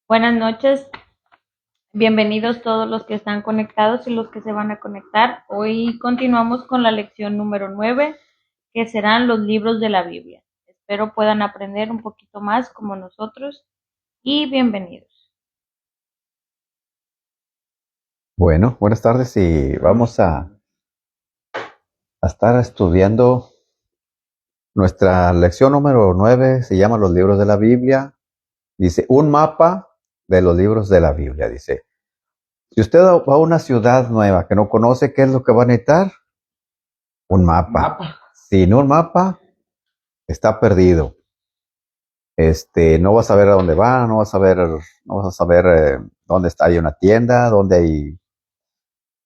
Buenas noches, bienvenidos todos los que están conectados y los que se van a conectar. Hoy continuamos con la lección número 9, que serán los libros de la Biblia. Espero puedan aprender un poquito más como nosotros y bienvenidos. Bueno, buenas tardes y vamos a estar estudiando nuestra lección número 9, se llama Los libros de la Biblia. Dice, un mapa de los libros de la Biblia. Dice, si usted va a una ciudad nueva que no conoce, ¿qué es lo que va a necesitar? Un mapa. Sin un mapa, está perdido. No vas a ver a dónde va, no vas a saber dónde está, hay una tienda, dónde hay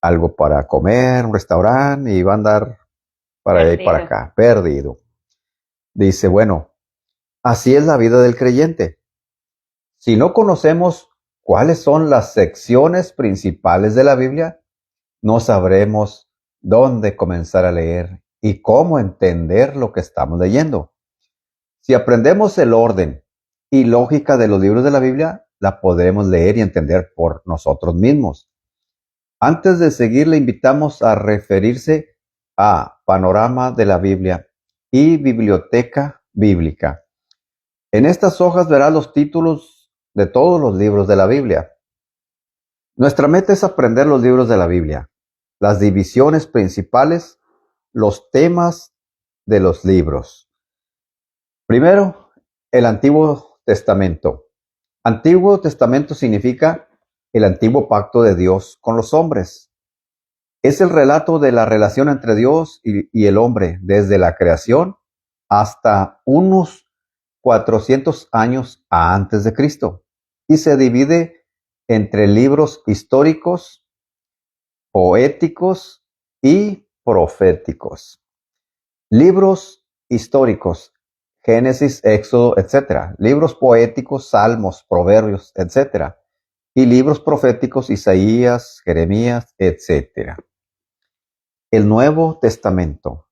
algo para comer, un restaurante, y va a andar para allá y para acá, perdido. Dice, bueno, así es la vida del creyente. Si no conocemos cuáles son las secciones principales de la Biblia, no sabremos dónde comenzar a leer y cómo entender lo que estamos leyendo. Si aprendemos el orden y lógica de los libros de la Biblia, la podremos leer y entender por nosotros mismos. Antes de seguir, le invitamos a referirse a Panorama de la Biblia y Biblioteca Bíblica. En estas hojas verás los títulos de todos los libros de la Biblia. Nuestra meta es aprender los libros de la Biblia, las divisiones principales, los temas de los libros. Primero, el Antiguo Testamento. Antiguo Testamento significa el antiguo pacto de Dios con los hombres. Es el relato de la relación entre Dios y el hombre desde la creación hasta unos 400 años antes de Cristo, y se divide entre libros históricos, poéticos y proféticos. Libros históricos, Génesis, Éxodo, etc. Libros poéticos, Salmos, Proverbios, etc. Y libros proféticos, Isaías, Jeremías, etc. El Nuevo Testamento.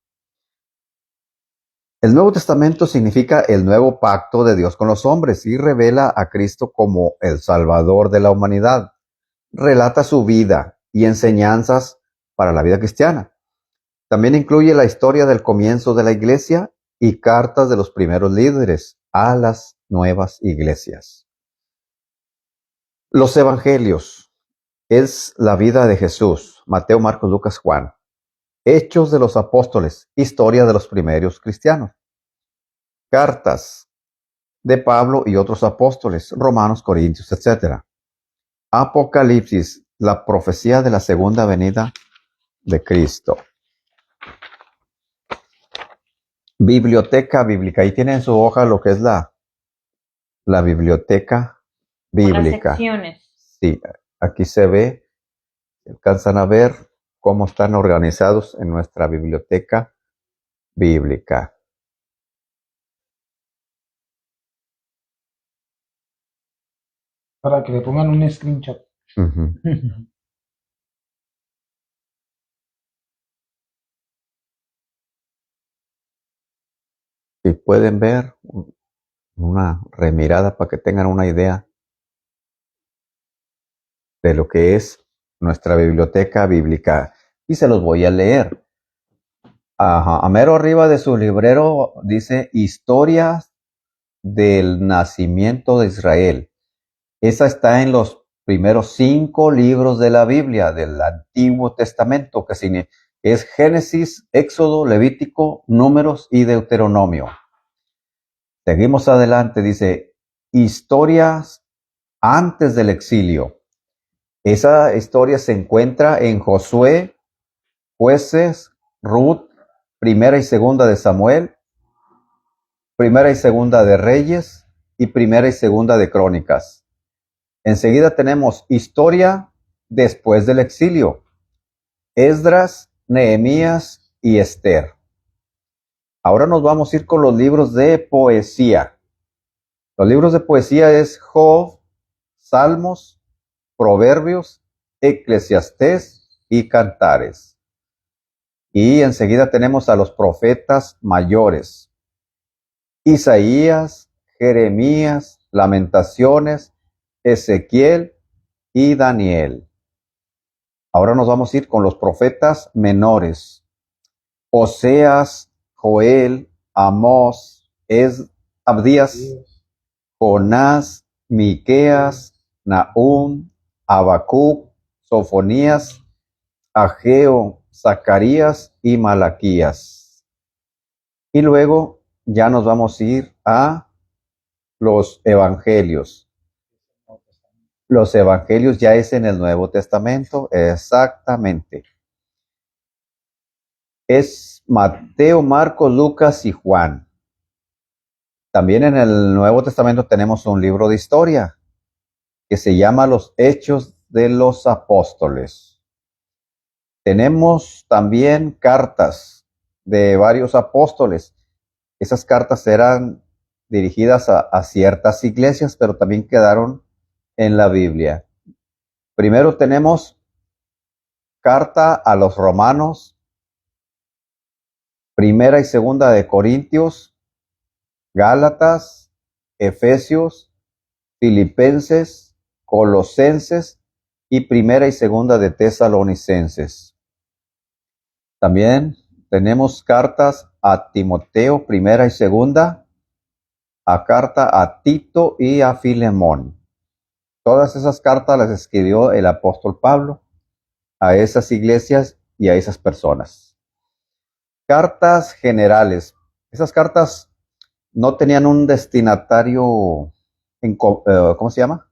El Nuevo Testamento significa el nuevo pacto de Dios con los hombres y revela a Cristo como el Salvador de la humanidad. Relata su vida y enseñanzas para la vida cristiana. También incluye la historia del comienzo de la iglesia y cartas de los primeros líderes a las nuevas iglesias. Los evangelios es la vida de Jesús, Mateo, Marcos, Lucas, Juan. Hechos de los apóstoles, historia de los primeros cristianos. Cartas de Pablo y otros apóstoles, Romanos, Corintios, etc. Apocalipsis, la profecía de la segunda venida de Cristo. Biblioteca bíblica. Ahí tiene en su hoja lo que es la biblioteca bíblica. Las secciones. Sí, aquí se ve, alcanzan a ver cómo están organizados en nuestra biblioteca bíblica. Para que le pongan un screenshot. Uh-huh. Si pueden ver una remirada para que tengan una idea de lo que es nuestra biblioteca bíblica. Y se los voy a leer. A mero arriba de su librero dice Historias del nacimiento de Israel. Esa está en los primeros 5 libros de la Biblia, del Antiguo Testamento, que es Génesis, Éxodo, Levítico, Números y Deuteronomio. Seguimos adelante, dice Historias antes del exilio. Esa historia se encuentra en Josué, Jueces, Ruth, Primera y Segunda de Samuel, Primera y Segunda de Reyes y Primera y Segunda de Crónicas. Enseguida tenemos historia después del exilio, Esdras, Nehemías y Esther. Ahora nos vamos a ir con los libros de poesía. Los libros de poesía es Job, Salmos, Proverbios, Eclesiastés y Cantares. Y enseguida tenemos a los profetas mayores: Isaías, Jeremías, Lamentaciones, Ezequiel y Daniel. Ahora nos vamos a ir con los profetas menores. Oseas, Joel, Amós, Abdías, Jonás, Miqueas, Nahum, Habacuc, Sofonías, Ageo, Zacarías y Malaquías. Y luego ya nos vamos a ir a los evangelios. Los evangelios ya es en el Nuevo Testamento, exactamente. Es Mateo, Marcos, Lucas y Juan. También en el Nuevo Testamento tenemos un libro de historia que se llama Los Hechos de los Apóstoles. Tenemos también cartas de varios apóstoles. Esas cartas eran dirigidas a ciertas iglesias, pero también quedaron en la Biblia. Primero tenemos carta a los romanos, primera y segunda de Corintios, Gálatas, Efesios, Filipenses, Colosenses y primera y segunda de Tesalonicenses. También tenemos cartas a Timoteo, primera y segunda, a carta a Tito y a Filemón. Todas esas cartas las escribió el apóstol Pablo a esas iglesias y a esas personas. Cartas generales. Esas cartas no tenían un destinatario, ¿cómo se llama?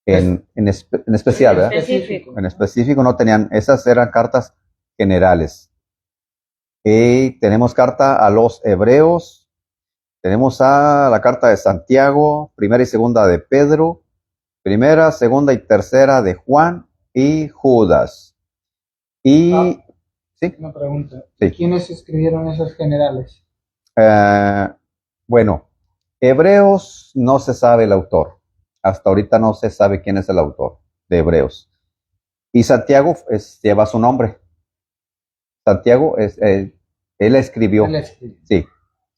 En especial, ¿verdad? En específico no tenían, esas eran cartas generales. Y tenemos carta a los hebreos, tenemos a la carta de Santiago, primera y segunda de Pedro, primera, segunda y tercera de Juan y Judas. Y ¿sí? Una pregunta. Sí. ¿Quiénes escribieron esas generales? Bueno, Hebreos no se sabe el autor. Hasta ahorita no se sabe quién es el autor de Hebreos. Y Santiago lleva su nombre. Santiago él escribió. Él escribió. Sí,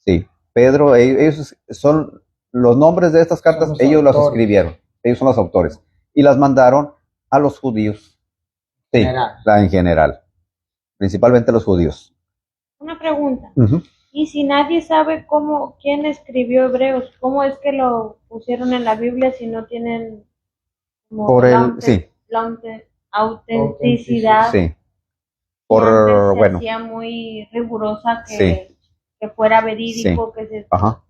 sí. Pedro, ellos son los nombres de estas cartas, ellos las escribieron. Ellos son los autores. Y las mandaron a los judíos. Sí, en general. Principalmente los judíos. Una pregunta. Y si nadie sabe quién escribió Hebreos, ¿cómo es que lo pusieron en la Biblia si no tienen como la autenticidad? Sí. Se hacía muy rigurosa que fuera verídico,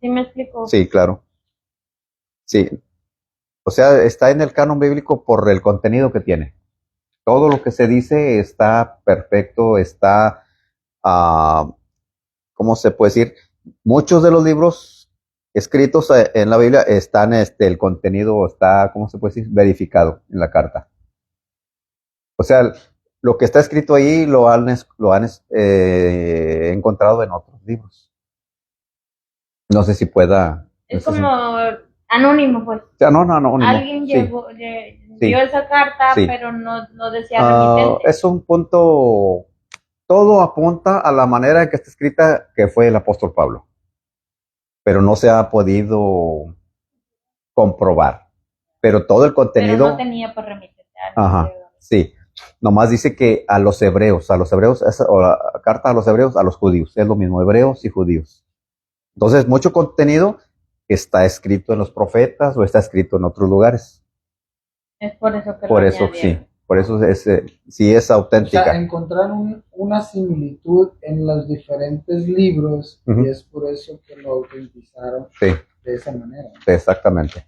¿sí me explico? Sí, claro. Sí. O sea, está en el canon bíblico por el contenido que tiene. Todo lo que se dice está perfecto, está, ¿cómo se puede decir? Muchos de los libros escritos en la Biblia están, el contenido está, ¿cómo se puede decir? Verificado en la carta. O sea, lo que está escrito ahí lo han encontrado en otros libros. No sé si pueda. Es como anónimo, pues. O sea, no, anónimo. Alguien dio esa carta, pero no decía remitente. Es un punto. Todo apunta a la manera en que está escrita que fue el apóstol Pablo, pero no se ha podido comprobar. Pero todo el contenido. Pero no tenía por remitente. Sí. Nomás dice que a los hebreos, o la carta a los hebreos, a los judíos, es lo mismo, hebreos y judíos. Entonces, mucho contenido está escrito en los profetas o está escrito en otros lugares. Es por eso que por eso sí, por eso sí es auténtica. O sea, encontraron una similitud en los diferentes libros y es por eso que lo autentizaron de esa manera. Exactamente.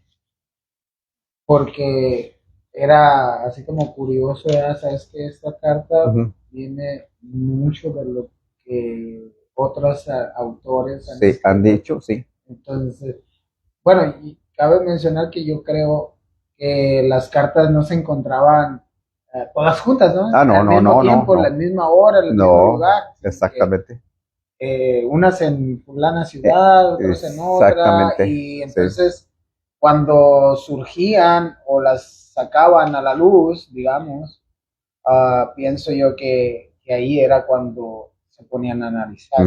Porque era así como curioso, sabes que esta carta viene mucho de lo que otros autores han dicho, sí. Entonces, bueno, y cabe mencionar que yo creo que las cartas no se encontraban todas juntas, ¿no? Al mismo tiempo, la misma hora, el mismo lugar. Exactamente. Unas en fulana ciudad, otras en otra, y entonces cuando surgían o las sacaban a la luz, digamos, pienso yo que ahí era cuando se ponían a analizar.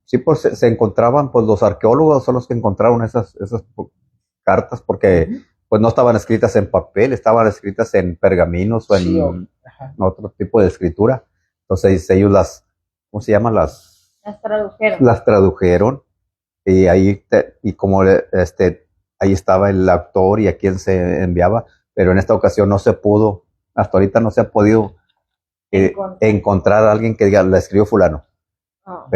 Sí, pues se encontraban, pues los arqueólogos son los que encontraron esas cartas, porque pues no estaban escritas en papel, estaban escritas en pergaminos o en otro tipo de escritura. Entonces ellos ¿cómo se llama? Las tradujeron. Las tradujeron y ahí, y como ahí estaba el autor y a quién se enviaba, pero en esta ocasión no se pudo, hasta ahorita no se ha podido encontrar a alguien que diga, la escribió fulano. Oh.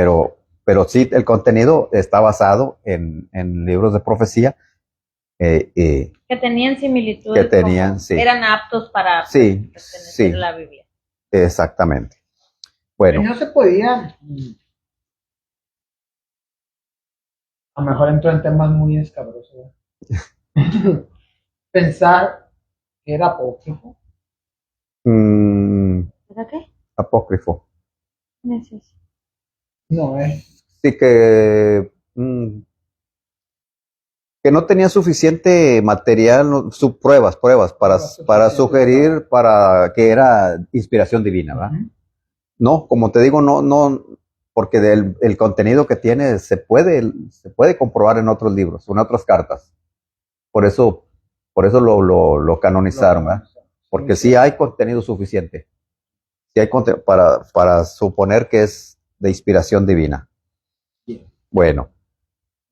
Pero sí, el contenido está basado en libros de profecía. Que tenían similitudes. Que tenían, sí. Eran aptos para pertenecer a la Biblia. Exactamente. Bueno. Y no se podía, a lo mejor entró en temas muy escabrosos, pensar que era apócrifo. ¿Era qué? Apócrifo. No, Sí, que no tenía suficiente material, pruebas para sugerir para que era inspiración divina, ¿verdad? No, como te digo, no, porque el contenido que tiene se puede comprobar en otros libros, en otras cartas. Por eso lo canonizaron, ¿verdad? Porque sí hay contenido suficiente. Sí hay contenido para suponer que es de inspiración divina. Bueno.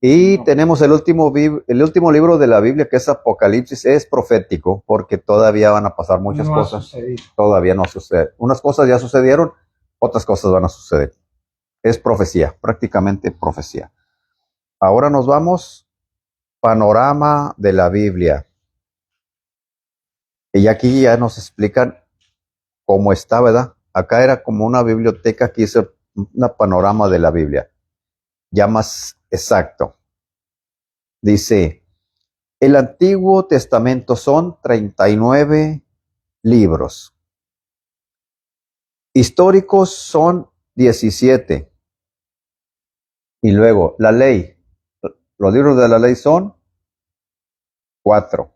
Y tenemos el último libro de la Biblia, que es Apocalipsis. Es profético, porque todavía van a pasar muchas cosas. Todavía no sucede. Unas cosas ya sucedieron, otras cosas van a suceder. Es profecía, prácticamente profecía. Ahora nos vamos, panorama de la Biblia. Y aquí ya nos explican cómo está, ¿verdad? Acá era como una biblioteca, aquí es un panorama de la Biblia. Ya más exacto. Dice, el Antiguo Testamento son 39 libros. Históricos son 17. Y luego, la ley. Los libros de la ley son 4.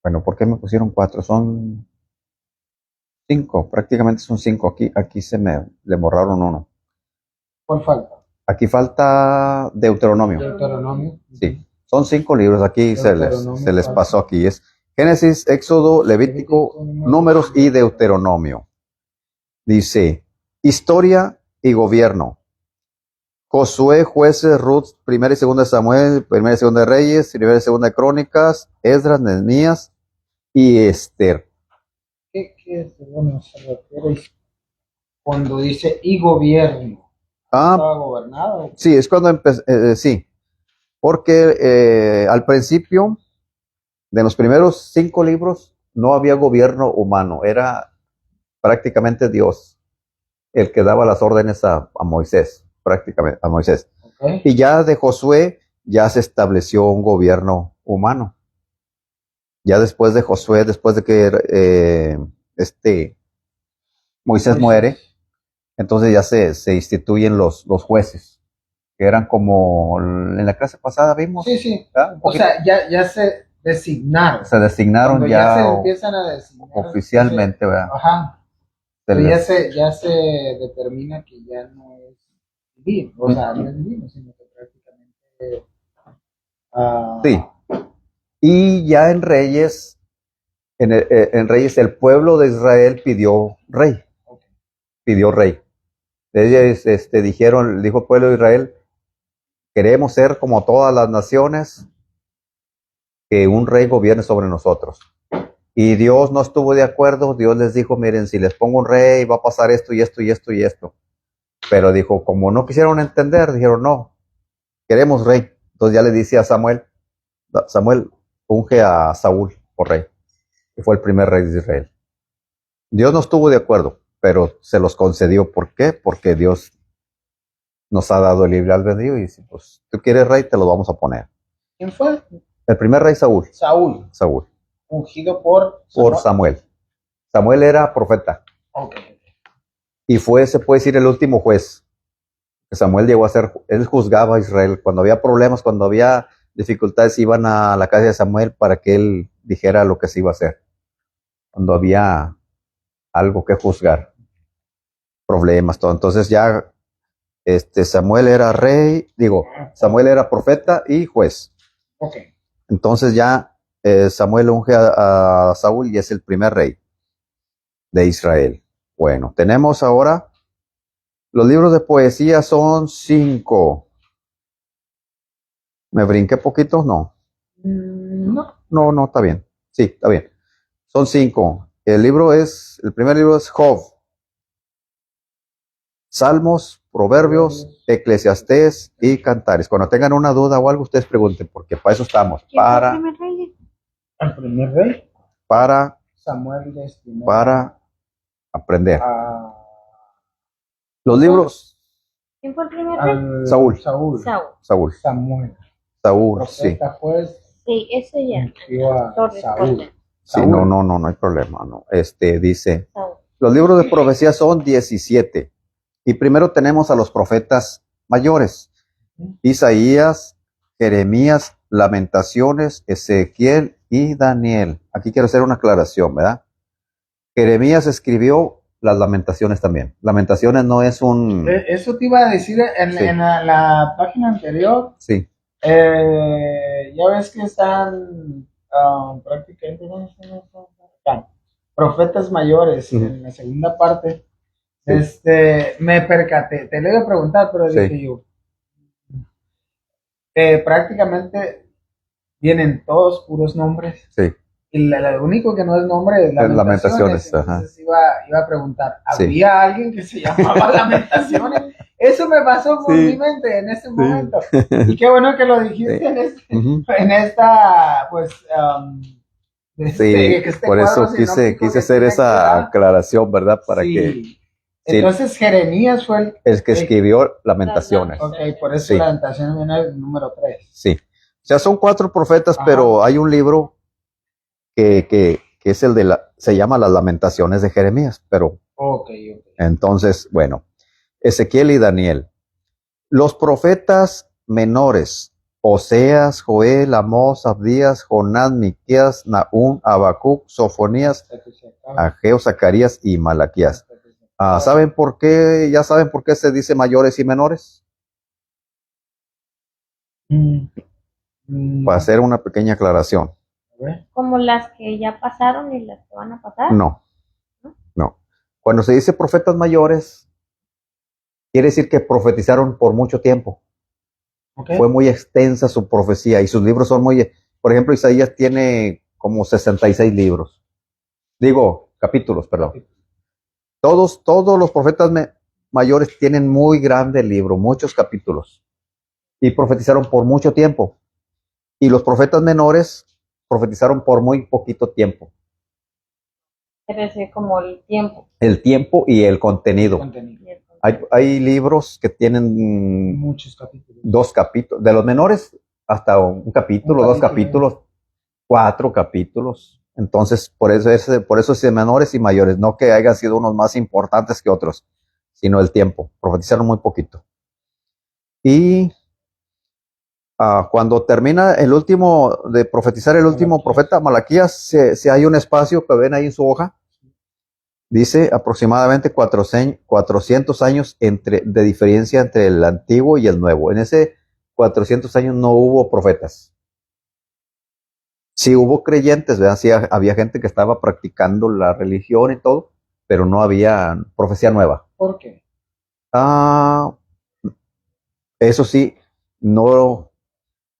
Bueno, ¿por qué me pusieron 4? Son 5, prácticamente son 5. Aquí le borraron 1. ¿Cuál falta? Aquí falta Deuteronomio. Deuteronomio. Sí, son 5 libros. Aquí se les pasó aquí. Es Génesis, Éxodo, Levítico, Números y Deuteronomio. Dice, historia y gobierno. Josué, Jueces, Ruth, Primera y Segunda de Samuel, Primera y Segunda de Reyes, Primera y Segunda de Crónicas, Esdras, Nehemías y Esther. ¿Qué es? Bueno, se refiere cuando dice y gobierno. ¿Estaba gobernado? Sí, es cuando empezó, sí, porque al principio de los primeros 5 libros no había gobierno humano, era prácticamente Dios el que daba las órdenes a Moisés, prácticamente a Moisés. Okay. Y ya de Josué ya se estableció un gobierno humano. Ya después de Josué, después de que Moisés muere, entonces ya se instituyen los jueces, que eran como en la clase pasada vimos. Sí. O sea, ya se designaron. Se designaron. Cuando ya se empiezan a designar. Oficialmente, ¿verdad? Ajá. Ya se determina que ya no es divino. O sea, no es divino, sino que prácticamente... Sí. Y ya en Reyes, en Reyes el pueblo de Israel pidió rey. Pidió rey. Ellos dijo el pueblo de Israel, queremos ser como todas las naciones, que un rey gobierne sobre nosotros. Y Dios no estuvo de acuerdo. Dios les dijo, miren, si les pongo un rey va a pasar esto y esto y esto y esto. Pero dijo, como no quisieron entender, dijeron, no, queremos rey. Entonces ya le dice a Samuel, unge a Saúl por rey. Y fue el primer rey de Israel. Dios no estuvo de acuerdo, pero se los concedió. ¿Por qué? Porque Dios nos ha dado el libre albedrío y dice, pues tú quieres rey, te lo vamos a poner. ¿Quién fue? El primer rey, Saúl. Saúl. Ungido por Samuel. Samuel era profeta. Okay. Y se puede decir, el último juez. Samuel llegó a ser, él juzgaba a Israel. Cuando había problemas, cuando había dificultades, iban a la casa de Samuel para que él dijera lo que se iba a hacer. Cuando había algo que juzgar, problemas, todo. Entonces ya Samuel era profeta y juez. Okay. Entonces ya Samuel unge a Saúl y es el primer rey de Israel. Bueno, tenemos ahora los libros de poesía son 5. ¿Me brinqué poquito? No. No, está bien. Sí, está bien. Son 5. El primer libro es Job, Salmos, Proverbios, Eclesiastés y Cantares. Cuando tengan una duda o algo, ustedes pregunten, porque para eso estamos. ¿El primer rey? Para Samuel para aprender. Los libros. ¿Quién fue el primer rey? Saúl. Saúl, sí. Pues, sí, ese ya. Saúl. Sí, no hay problema, no. Dice, los libros de profecía son 17. Y primero tenemos a los profetas mayores: Isaías, Jeremías, Lamentaciones, Ezequiel y Daniel. Aquí quiero hacer una aclaración, ¿verdad? Jeremías escribió las Lamentaciones también. Lamentaciones no es un... Eso te iba a decir en la página anterior. Sí. Ya ves que están prácticamente profetas mayores en la segunda parte. Sí. Me percaté, te lo iba a preguntar, pero sí. Dije yo, prácticamente vienen todos puros nombres. Sí. Y lo único que no es nombre es Lamentaciones. Entonces iba a preguntar, ¿había alguien que se llamaba Lamentaciones? Eso me pasó por mi mente en ese momento. Y qué bueno que lo dijiste en esta, pues... por eso quise hacer esa aclaración, ¿verdad? Para que... Entonces Jeremías fue el que escribió Lamentaciones. Ok, por eso Lamentaciones viene el número 3. Sí. O sea, son 4 profetas, pero hay un libro que es el se llama Las Lamentaciones de Jeremías, pero... Okay. Entonces, bueno, Ezequiel y Daniel. Los profetas menores: Oseas, Joel, Amós, Abdías, Jonás, Miqueas, Nahum, Habacuc, Sofonías, Ageo, Zacarías y Malaquías. ¿Saben por qué? ¿Ya saben por qué se dice mayores y menores? Para hacer una pequeña aclaración. ¿Como las que ya pasaron y las que van a pasar? No. Cuando se dice profetas mayores, quiere decir que profetizaron por mucho tiempo. Fue muy extensa su profecía y sus libros son muy... Por ejemplo, Isaías tiene como 66 libros. Capítulos, perdón. Todos los profetas mayores tienen muy grande libro, muchos capítulos. Y profetizaron por mucho tiempo. Y los profetas menores profetizaron por muy poquito tiempo. Quiere decir como el tiempo. El tiempo y el contenido. Hay libros que tienen muchos capítulos. 2 capítulos. De los menores hasta un capítulo, 2 capítulos, 4 capítulos. Entonces, por eso es de menores y mayores. No que hayan sido unos más importantes que otros, sino el tiempo. Profetizaron muy poquito. Y cuando termina el último de profetizar, el último profeta, Malaquías, se hay un espacio que ven ahí en su hoja. Dice aproximadamente 400 años de diferencia entre el antiguo y el nuevo. En ese 400 años no hubo profetas. Sí hubo creyentes, ¿verdad? Sí había gente que estaba practicando la religión y todo, pero no había profecía nueva. ¿Por qué? Eso sí, no...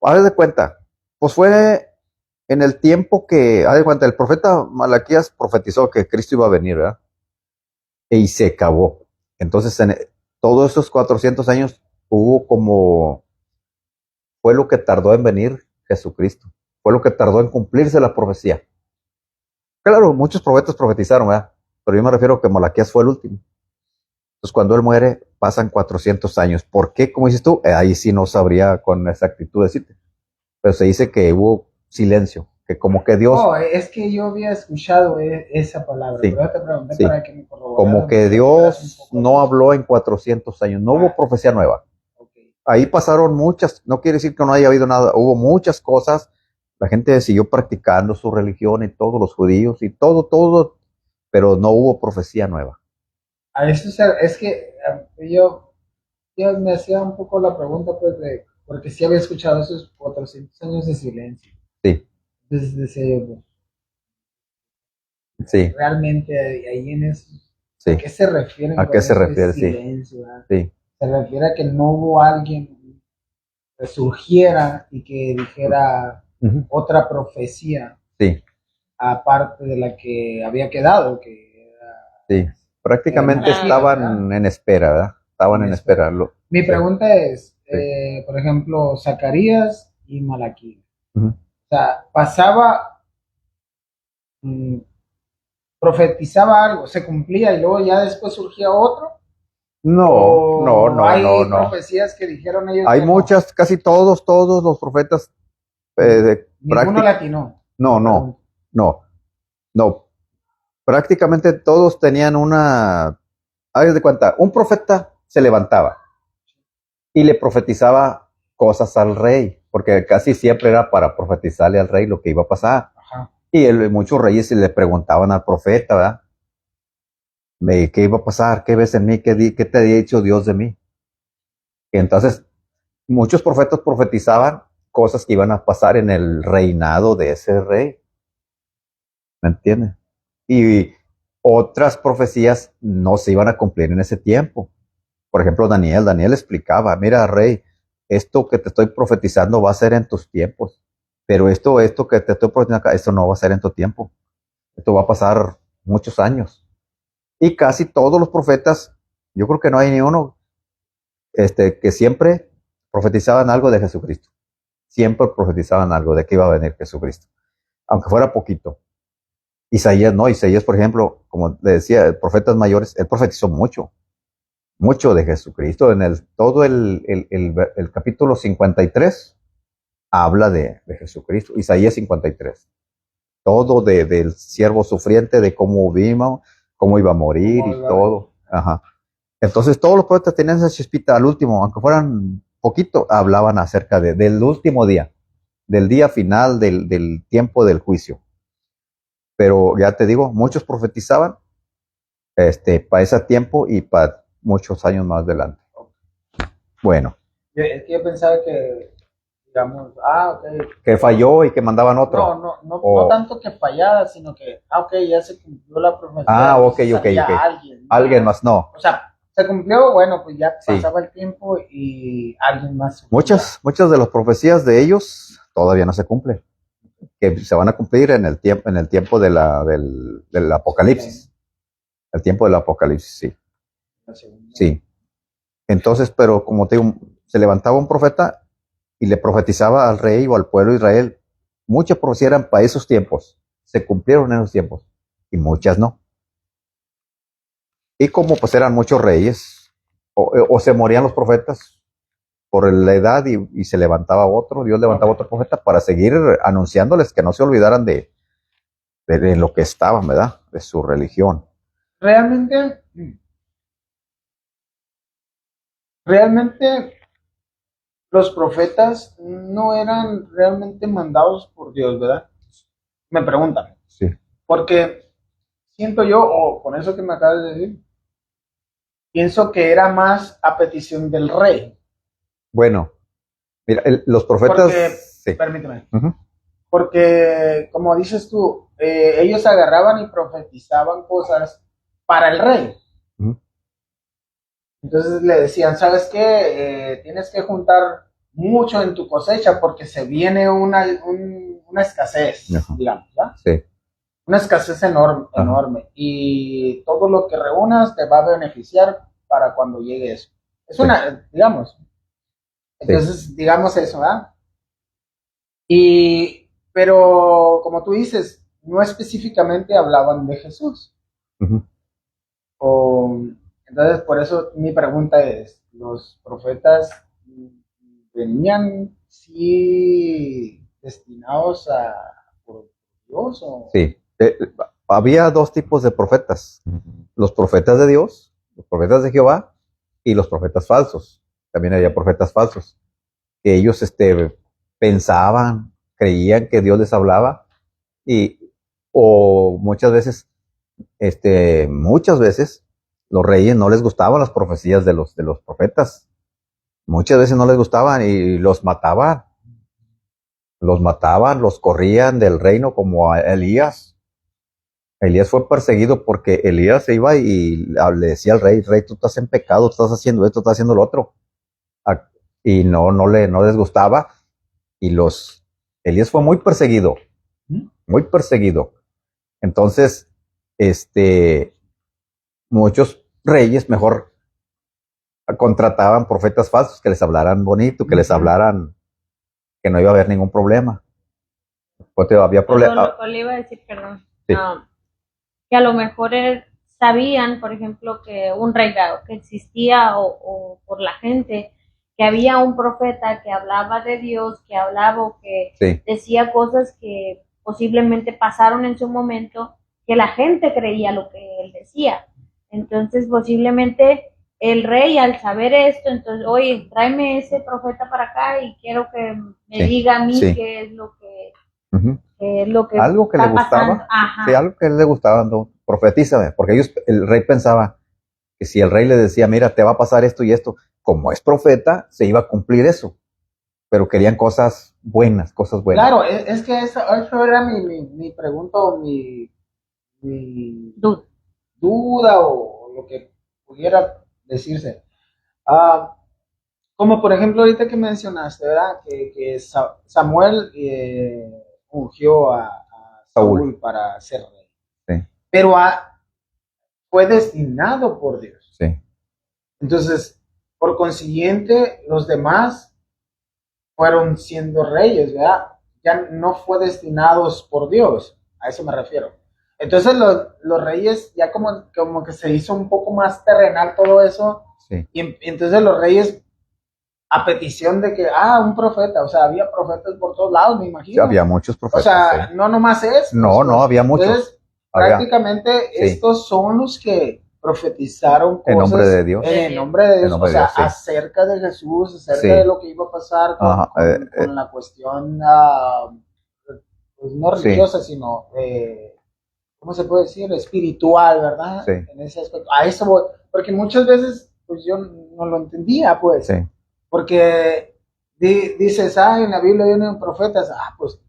Haz de cuenta, pues fue en el tiempo que, haz de cuenta, el profeta Malaquías profetizó que Cristo iba a venir, ¿verdad? Y se acabó. Entonces, en todos esos 400 años fue lo que tardó en venir Jesucristo. Fue lo que tardó en cumplirse la profecía. Claro, muchos profetas profetizaron, ¿verdad? Pero yo me refiero a que Malaquías fue el último. Entonces, cuando él muere, pasan 400 años. ¿Por qué? Como dices tú, ahí sí no sabría con exactitud decirte. Pero se dice que hubo silencio, que como que Dios... es que yo había escuchado esa palabra, sí, pero te pregunté para que me corroborara. Como que Dios no habló en 400 años, no hubo profecía nueva. Okay. Ahí pasaron muchas, no quiere decir que no haya habido nada, hubo muchas cosas, la gente siguió practicando su religión y todos los judíos y todo, pero no hubo profecía nueva. A eso es que yo me hacía un poco la pregunta, pues, porque sí había escuchado esos 400 años de silencio. Sí, Entonces decía yo, pues, sí, realmente ahí en eso, ¿a sí. qué se refieren ¿A qué con se ese refiere? Sí, silencio? ¿Verdad? sí. Se refiere a que no hubo alguien que surgiera y que dijera Ujú. otra profecía Sí, aparte de la que había quedado, que sí. era Prácticamente Malaquías, ¿verdad? estaban en espera, ¿verdad? Estaban En en espera. espera. Mi Sí, pregunta es, sí. por ejemplo, Zacarías y Malaquías. Ujú. O sea, pasaba, mm, profetizaba algo, se cumplía y luego ya después surgía otro, No, no, o no, no, hay no. profecías que dijeron ellos Hay que no, muchas, casi todos los profetas ninguno latinó, no, me no, pregunto. no, no. Prácticamente todos tenían una, haz de cuenta, un profeta se levantaba y le profetizaba cosas al rey, porque casi siempre era para profetizarle al rey lo que iba a pasar. Ajá. Y muchos reyes le preguntaban al profeta, ¿verdad? ¿Qué iba a pasar? ¿Qué ves en mí? ¿Qué te ha dicho Dios de mí? Y entonces, muchos profetas profetizaban cosas que iban a pasar en el reinado de ese rey, ¿me entiendes? Y otras profecías no se iban a cumplir en ese tiempo. Por ejemplo, Daniel explicaba, mira, rey, esto que te estoy profetizando va a ser en tus tiempos, pero esto que te estoy profetizando acá, esto no va a ser en tu tiempo. Esto va a pasar muchos años. Y casi todos los profetas, yo creo que no hay ni uno, que siempre profetizaban algo de Jesucristo. Siempre profetizaban algo de que iba a venir Jesucristo, aunque fuera poquito. Isaías no, Isaías, por ejemplo, como le decía, profetas mayores, él profetizó mucho de Jesucristo. En todo el capítulo 53 habla de Jesucristo, Isaías 53. Todo del siervo sufriente, de cómo vino, cómo iba a morir ¿Cómo y iba a venir? todo. Ajá. Entonces todos los profetas tenían esa chispita al último, aunque fueran poquito, hablaban acerca del último día, del día final, del tiempo del juicio. Pero ya te digo, muchos profetizaban para ese tiempo y para muchos años más adelante. Bueno, Es que yo pensaba que, digamos, ok, que falló y que mandaban no, otro. no O, tanto que fallara, sino que, ok, ya se cumplió la profecía, ok, entonces ok, ok. salía alguien Alguien más. más, no. O sea, se cumplió, bueno, pues ya Sí. pasaba el tiempo y alguien más surgía. Muchas de las profecías de ellos todavía no se cumplen, que se van a cumplir en el tiempo del Apocalipsis. El tiempo del Apocalipsis, sí. La segunda. Sí. Entonces, pero como te digo, se levantaba un profeta y le profetizaba al rey o al pueblo de Israel. Muchas profecías eran para esos tiempos. Se cumplieron en esos tiempos y muchas no. Y como pues eran muchos reyes, o se morían los profetas por la edad y se levantaba otro, Dios levantaba otro profeta para seguir anunciándoles que no se olvidaran de lo que estaban, ¿verdad? De su religión. Realmente, realmente los profetas no eran realmente mandados por Dios, ¿verdad? Me preguntan. Sí. Porque siento yo, o con eso que me acabas de decir, pienso que era más a petición del rey. Bueno, mira, los Porque, profetas, sí. permíteme, Uh-huh. porque como dices tú, ellos agarraban y profetizaban cosas para el rey. Uh-huh. Entonces le decían, ¿sabes qué? Tienes que juntar mucho en tu cosecha porque se viene una escasez, Uh-huh. digamos, ¿verdad? Sí. Una escasez enorme, Ajá. enorme. Y todo lo que reúnas te va a beneficiar para cuando llegue eso. Es Sí. una, digamos. Entonces, sí, digamos eso, ¿verdad? Pero como tú dices, no específicamente hablaban de Jesús. Uh-huh. O, entonces, por eso mi pregunta es, ¿los profetas venían sí destinados por Dios o? Sí. Había dos tipos de profetas. Los profetas de Dios, los profetas de Jehová y los profetas falsos. También había profetas falsos. Que ellos pensaban, creían que Dios les hablaba y o muchas veces los reyes no les gustaban las profecías de los profetas. Muchas veces no les gustaban y los mataban. los mataban, los corrían del reino como a Elías. Elías fue perseguido porque Elías se iba y le decía al rey, tú estás en pecado, estás haciendo esto, estás haciendo lo otro. Y no les gustaba. Y Elías fue muy perseguido. Muy perseguido. Entonces, muchos reyes mejor contrataban profetas falsos que les hablaran bonito, que les hablaran que no iba a haber ningún problema. Porque había problemas. Lo le iba a decir, perdón. Sí. Que a lo mejor sabían, por ejemplo, que un rey dado, que existía o por la gente, que había un profeta que hablaba de Dios, que hablaba o que sí. decía cosas que posiblemente pasaron en su momento, que la gente creía lo que él decía. Entonces, posiblemente el rey, al saber esto, entonces, oye, tráeme ese profeta para acá y quiero que me diga a mí qué es lo que... que es lo que algo que le gustaba. Sí, algo que le gustaba, no, profetízame, porque el rey pensaba que si el rey le decía, mira, te va a pasar esto y esto, como es profeta, se iba a cumplir eso. Pero querían cosas buenas. Claro, es que eso era mi pregunta o mi duda o lo que pudiera decirse. Como por ejemplo ahorita que mencionaste, ¿verdad? Que Samuel ungió a Saúl para ser rey. Sí. Pero fue destinado por Dios. Sí. Entonces, por consiguiente, los demás fueron siendo reyes, ¿verdad? Ya no fue destinados por Dios, a eso me refiero. Entonces los reyes ya como que se hizo un poco más terrenal todo eso. Sí. Y entonces los reyes, a petición de que, un profeta, o sea, había profetas por todos lados, me imagino. Sí, había muchos profetas. O sea, no nomás es. No, había muchos. Entonces, prácticamente estos son los que profetizaron cosas en nombre de Dios. En nombre de Dios, acerca de Jesús, acerca de lo que iba a pasar con la cuestión, pues no religiosa, sino, ¿cómo se puede decir? Espiritual, ¿verdad? Sí. En ese aspecto. A eso voy, porque muchas veces, pues yo no lo entendía, pues. Sí. Porque dices, en la Biblia vienen profetas, pues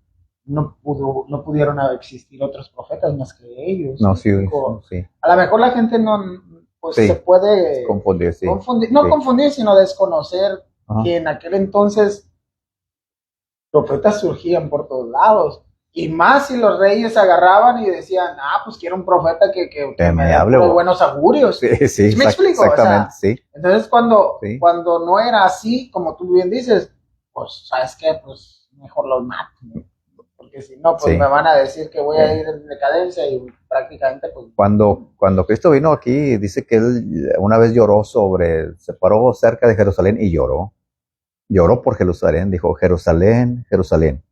no pudieron existir otros profetas más que ellos. No, sí. A lo mejor la gente se puede confundir, confundir, sino desconocer que en aquel entonces profetas surgían por todos lados. Y más si los reyes agarraban y decían, pues quiero un profeta que me hable buenos augurios. Sí, ¿Me explico? Exactamente, sí. Entonces cuando no era así, como tú bien dices, pues, ¿sabes qué? Pues mejor los mato, ¿no? Porque si no, pues me van a decir que voy a ir en decadencia y prácticamente, pues... Cuando Cristo vino aquí, dice que él una vez se paró cerca de Jerusalén y lloró por Jerusalén, dijo, Jerusalén, Jerusalén,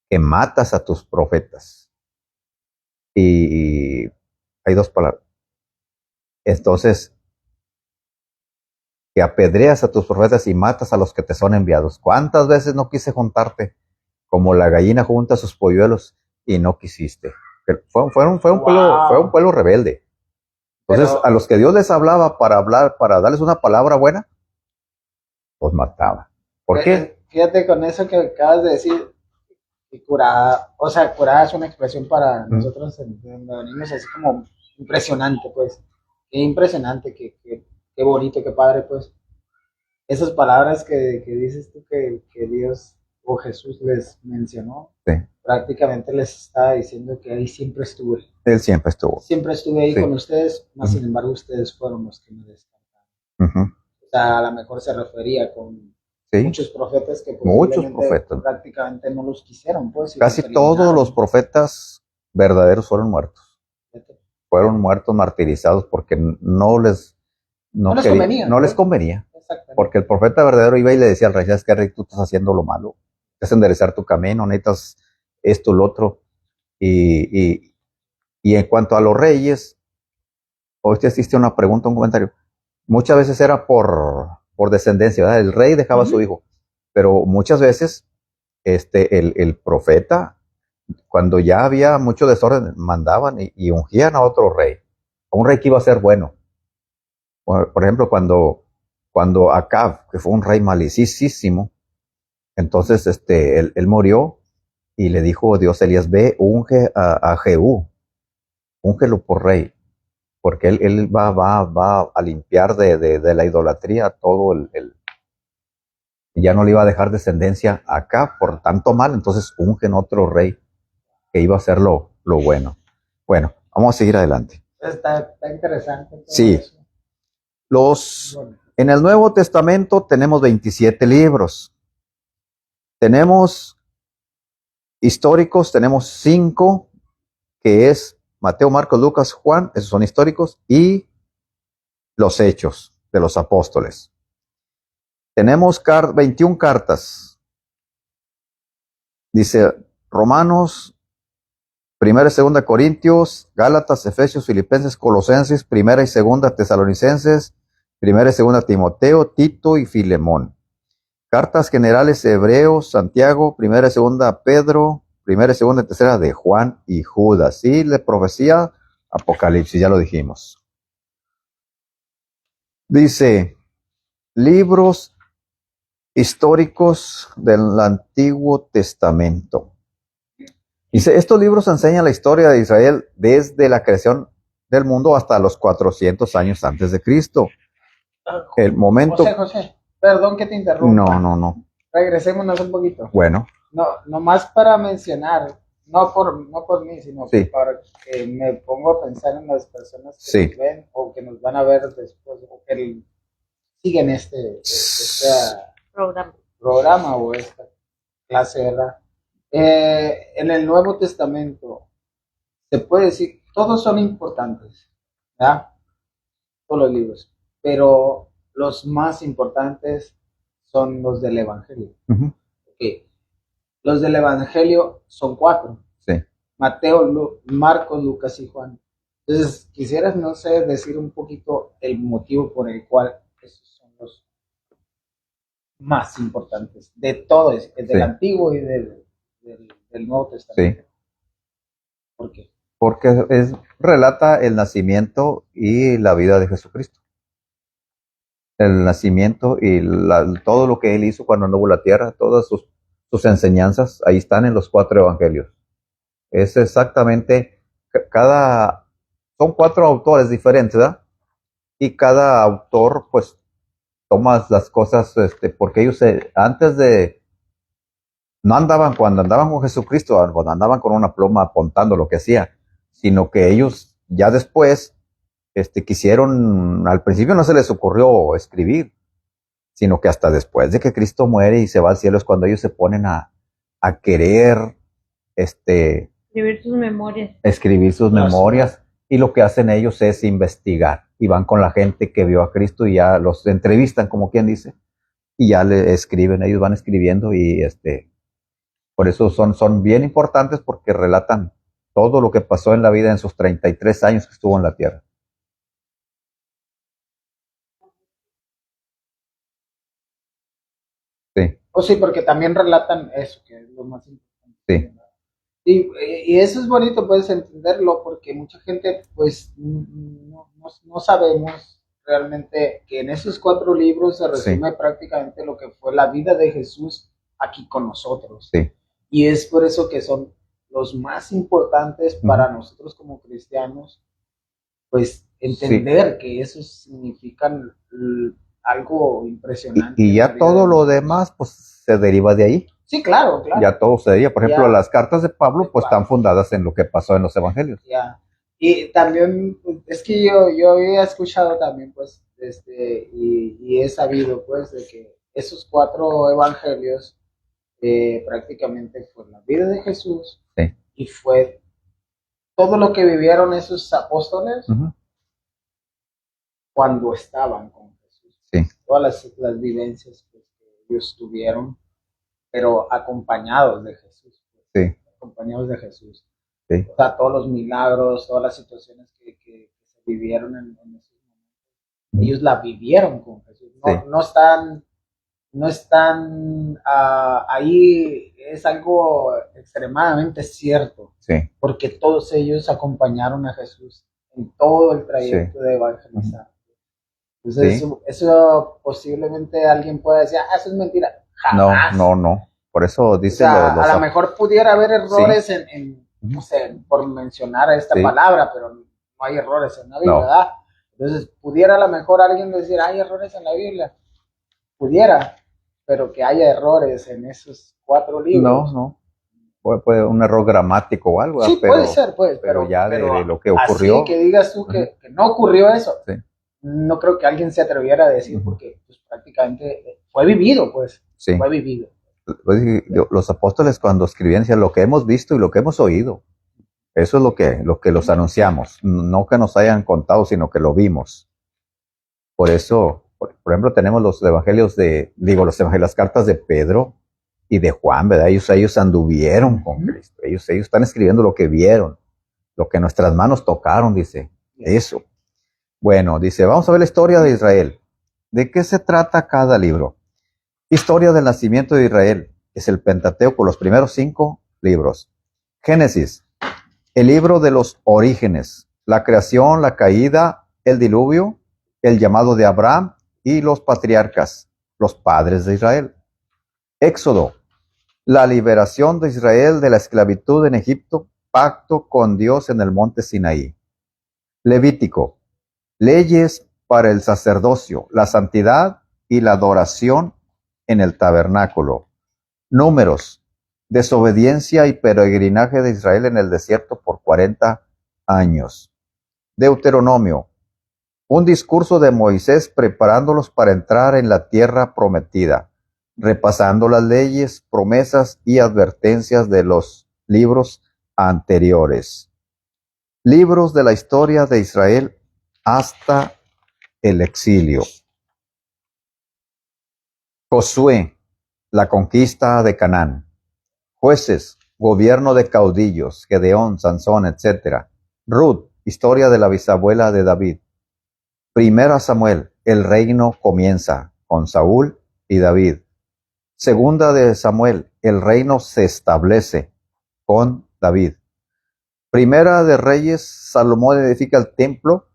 que matas a tus profetas. Y hay dos palabras. Entonces, que apedreas a tus profetas y matas a los que te son enviados. ¿Cuántas veces no quise juntarte? Como la gallina junta sus polluelos y no quisiste. Fue un pueblo rebelde. Entonces, a los que Dios les hablaba para darles una palabra buena, los mataba. ¿Por qué? Fíjate con eso que acabas de decir, curada es una expresión para nosotros, donde venimos así como impresionante, pues. Qué impresionante, qué bonito, qué padre, pues. Esas palabras que dices tú que Dios o Jesús les mencionó, prácticamente les estaba diciendo que ahí siempre estuve. Él siempre estuvo. Siempre estuve ahí con ustedes, más sin embargo ustedes fueron los que me descartaron. O sea, a lo mejor se refería con muchos profetas que prácticamente no los quisieron, pues. Casi todos los profetas verdaderos fueron muertos. Fueron muertos, martirizados, porque no les convenía. Porque el profeta verdadero iba y le decía al rey, ¿sabes qué, rey? Tú estás haciendo lo malo. Es enderezar tu camino, necesitas esto, lo otro. Y en cuanto a los reyes, hoy te hiciste una pregunta, un comentario. Muchas veces era por descendencia, ¿verdad? El rey dejaba a su hijo. Pero muchas veces el profeta, cuando ya había mucho desorden, mandaban y ungían a otro rey. A un rey que iba a ser bueno. Por ejemplo, cuando Acab, que fue un rey malicísimo, entonces él murió y le dijo Dios a Elías, ve, unge a Jehú, úngelo por rey, porque él va a limpiar de la idolatría todo ya no le iba a dejar descendencia acá por tanto mal, entonces ungen otro rey que iba a hacer lo bueno. Bueno, vamos a seguir adelante. Está interesante. Sí. En el Nuevo Testamento tenemos 27 libros. Tenemos históricos, tenemos 5, que es Mateo, Marcos, Lucas, Juan, esos son históricos, y los hechos de los apóstoles. Tenemos 21 cartas. Dice Romanos, 1 y 2 Corintios, Gálatas, Efesios, Filipenses, Colosenses, 1 y 2 Tesalonicenses, 1 y 2 Timoteo, Tito y Filemón. Cartas generales Hebreos, Santiago, 1 y 2 Pedro, 1 y 2 y 3 de Juan y Judas. Y la profecía, Apocalipsis, ya lo dijimos. Dice, libros históricos del Antiguo Testamento. Dice, estos libros enseñan la historia de Israel desde la creación del mundo hasta los 400 años antes de Cristo. El momento... José, perdón que te interrumpa. No. Regresémonos un poquito. Bueno. No más para mencionar, no por mí, sino para que me pongo a pensar en las personas que nos ven o que nos van a ver después, o que siguen este programa o esta clase, ¿verdad? En el Nuevo Testamento se puede decir, todos son importantes, ¿verdad? Todos los libros, pero los más importantes son los del Evangelio. Okay. Los del Evangelio son 4. Sí. Mateo, Marcos, Lucas y Juan. Entonces, quisieras, no sé, decir un poquito el motivo por el cual esos son los más importantes de todo, del Antiguo y del Nuevo Testamento. Sí. ¿Por qué? Porque relata el nacimiento y la vida de Jesucristo. El nacimiento y todo lo que él hizo cuando anduvo la tierra, todas sus enseñanzas, ahí están en los 4 evangelios. Es exactamente, son 4 autores diferentes, ¿verdad? Y cada autor, pues, toma las cosas, porque ellos no andaban cuando andaban con Jesucristo, cuando andaban con una pluma apuntando lo que hacía, sino que ellos ya después, quisieron, al principio no se les ocurrió escribir, sino que hasta después de que Cristo muere y se va al cielo es cuando ellos se ponen a querer escribir sus memorias. Escribir sus memorias, y lo que hacen ellos es investigar, y van con la gente que vio a Cristo y ya los entrevistan, como quien dice, y ya le escriben, ellos van escribiendo, y por eso son bien importantes, porque relatan todo lo que pasó en la vida en sus 33 años que estuvo en la tierra. Sí. Sí, porque también relatan eso, que es lo más importante. Sí. Y eso es bonito, puedes entenderlo, porque mucha gente, pues, no sabemos realmente que en esos 4 libros se resume prácticamente lo que fue la vida de Jesús aquí con nosotros. Sí. Y es por eso que son los más importantes para nosotros como cristianos, pues, entender que eso significan algo impresionante. Y ya todo lo demás, pues, se deriva de ahí. Sí, claro. Ya todo se deriva. Por ejemplo, las cartas de Pablo, pues, están fundadas en lo que pasó en los evangelios. Ya. Y también, es que yo había escuchado también, pues, y he sabido, pues, de que esos 4 evangelios prácticamente fue la vida de Jesús. Sí. Y fue todo lo que vivieron esos apóstoles cuando estaban con Jesús. Sí. Todas las vivencias que ellos tuvieron, pero acompañados de Jesús. Sí. Acompañados de Jesús. Sí. O sea, todos los milagros, todas las situaciones que se vivieron en esos momentos, ellos la vivieron con Jesús. No están ahí, es algo extremadamente cierto. Sí. Porque todos ellos acompañaron a Jesús en todo el trayecto de evangelizar. Entonces, eso posiblemente alguien pueda decir, eso es mentira. Jamás. No. Por eso dice o sea, a lo mejor pudiera haber errores no sé, por mencionar esta palabra, pero no hay errores en la Biblia, ¿verdad? Entonces, pudiera a lo mejor alguien decir, hay errores en la Biblia. Pudiera, pero que haya errores en esos 4 libros. No. Puede un error gramático o algo. Sí, puede ser, pero ya de lo que ocurrió. Así que digas tú que no ocurrió eso. Sí. No creo que alguien se atreviera a decir, porque pues, prácticamente fue vivido, pues. Sí. Fue vivido. Los apóstoles cuando escribían decían lo que hemos visto y lo que hemos oído. Eso es lo que los anunciamos. No que nos hayan contado, sino que lo vimos. Por eso, por ejemplo, tenemos los evangelios las cartas de Pedro y de Juan, ¿verdad? Ellos anduvieron con Cristo. Ellos están escribiendo lo que vieron, lo que nuestras manos tocaron, dice. Eso. Bueno, dice, vamos a ver la historia de Israel. ¿De qué se trata cada libro? Historia del nacimiento de Israel. Es el Pentateuco, los primeros 5 libros. Génesis, el libro de los orígenes, la creación, la caída, el diluvio, el llamado de Abraham y los patriarcas, los padres de Israel. Éxodo, la liberación de Israel de la esclavitud en Egipto, pacto con Dios en el monte Sinaí. Levítico, leyes para el sacerdocio, la santidad y la adoración en el tabernáculo. Números, desobediencia y peregrinaje de Israel en el desierto por 40 años. Deuteronomio, un discurso de Moisés preparándolos para entrar en la tierra prometida, repasando las leyes, promesas y advertencias de los libros anteriores. Libros de la historia de Israel hasta el exilio. Josué, la conquista de Canaán. Jueces, gobierno de caudillos, Gedeón, Sansón, etc. Ruth, historia de la bisabuela de David. Primera Samuel, el reino comienza con Saúl y David. Segunda de Samuel, el reino se establece con David. Primera de Reyes, Salomón edifica el templo,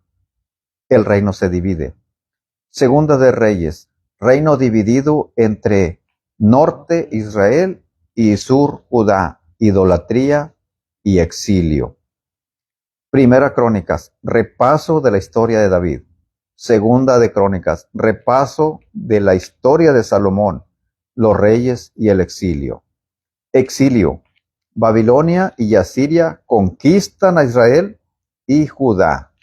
el reino se divide. Segunda de Reyes, reino dividido entre norte Israel y sur Judá, idolatría y exilio. Primera Crónicas, repaso de la historia de David. Segunda de Crónicas, repaso de la historia de Salomón, los reyes y el exilio. Exilio, Babilonia y Asiria conquistan a Israel y Judá.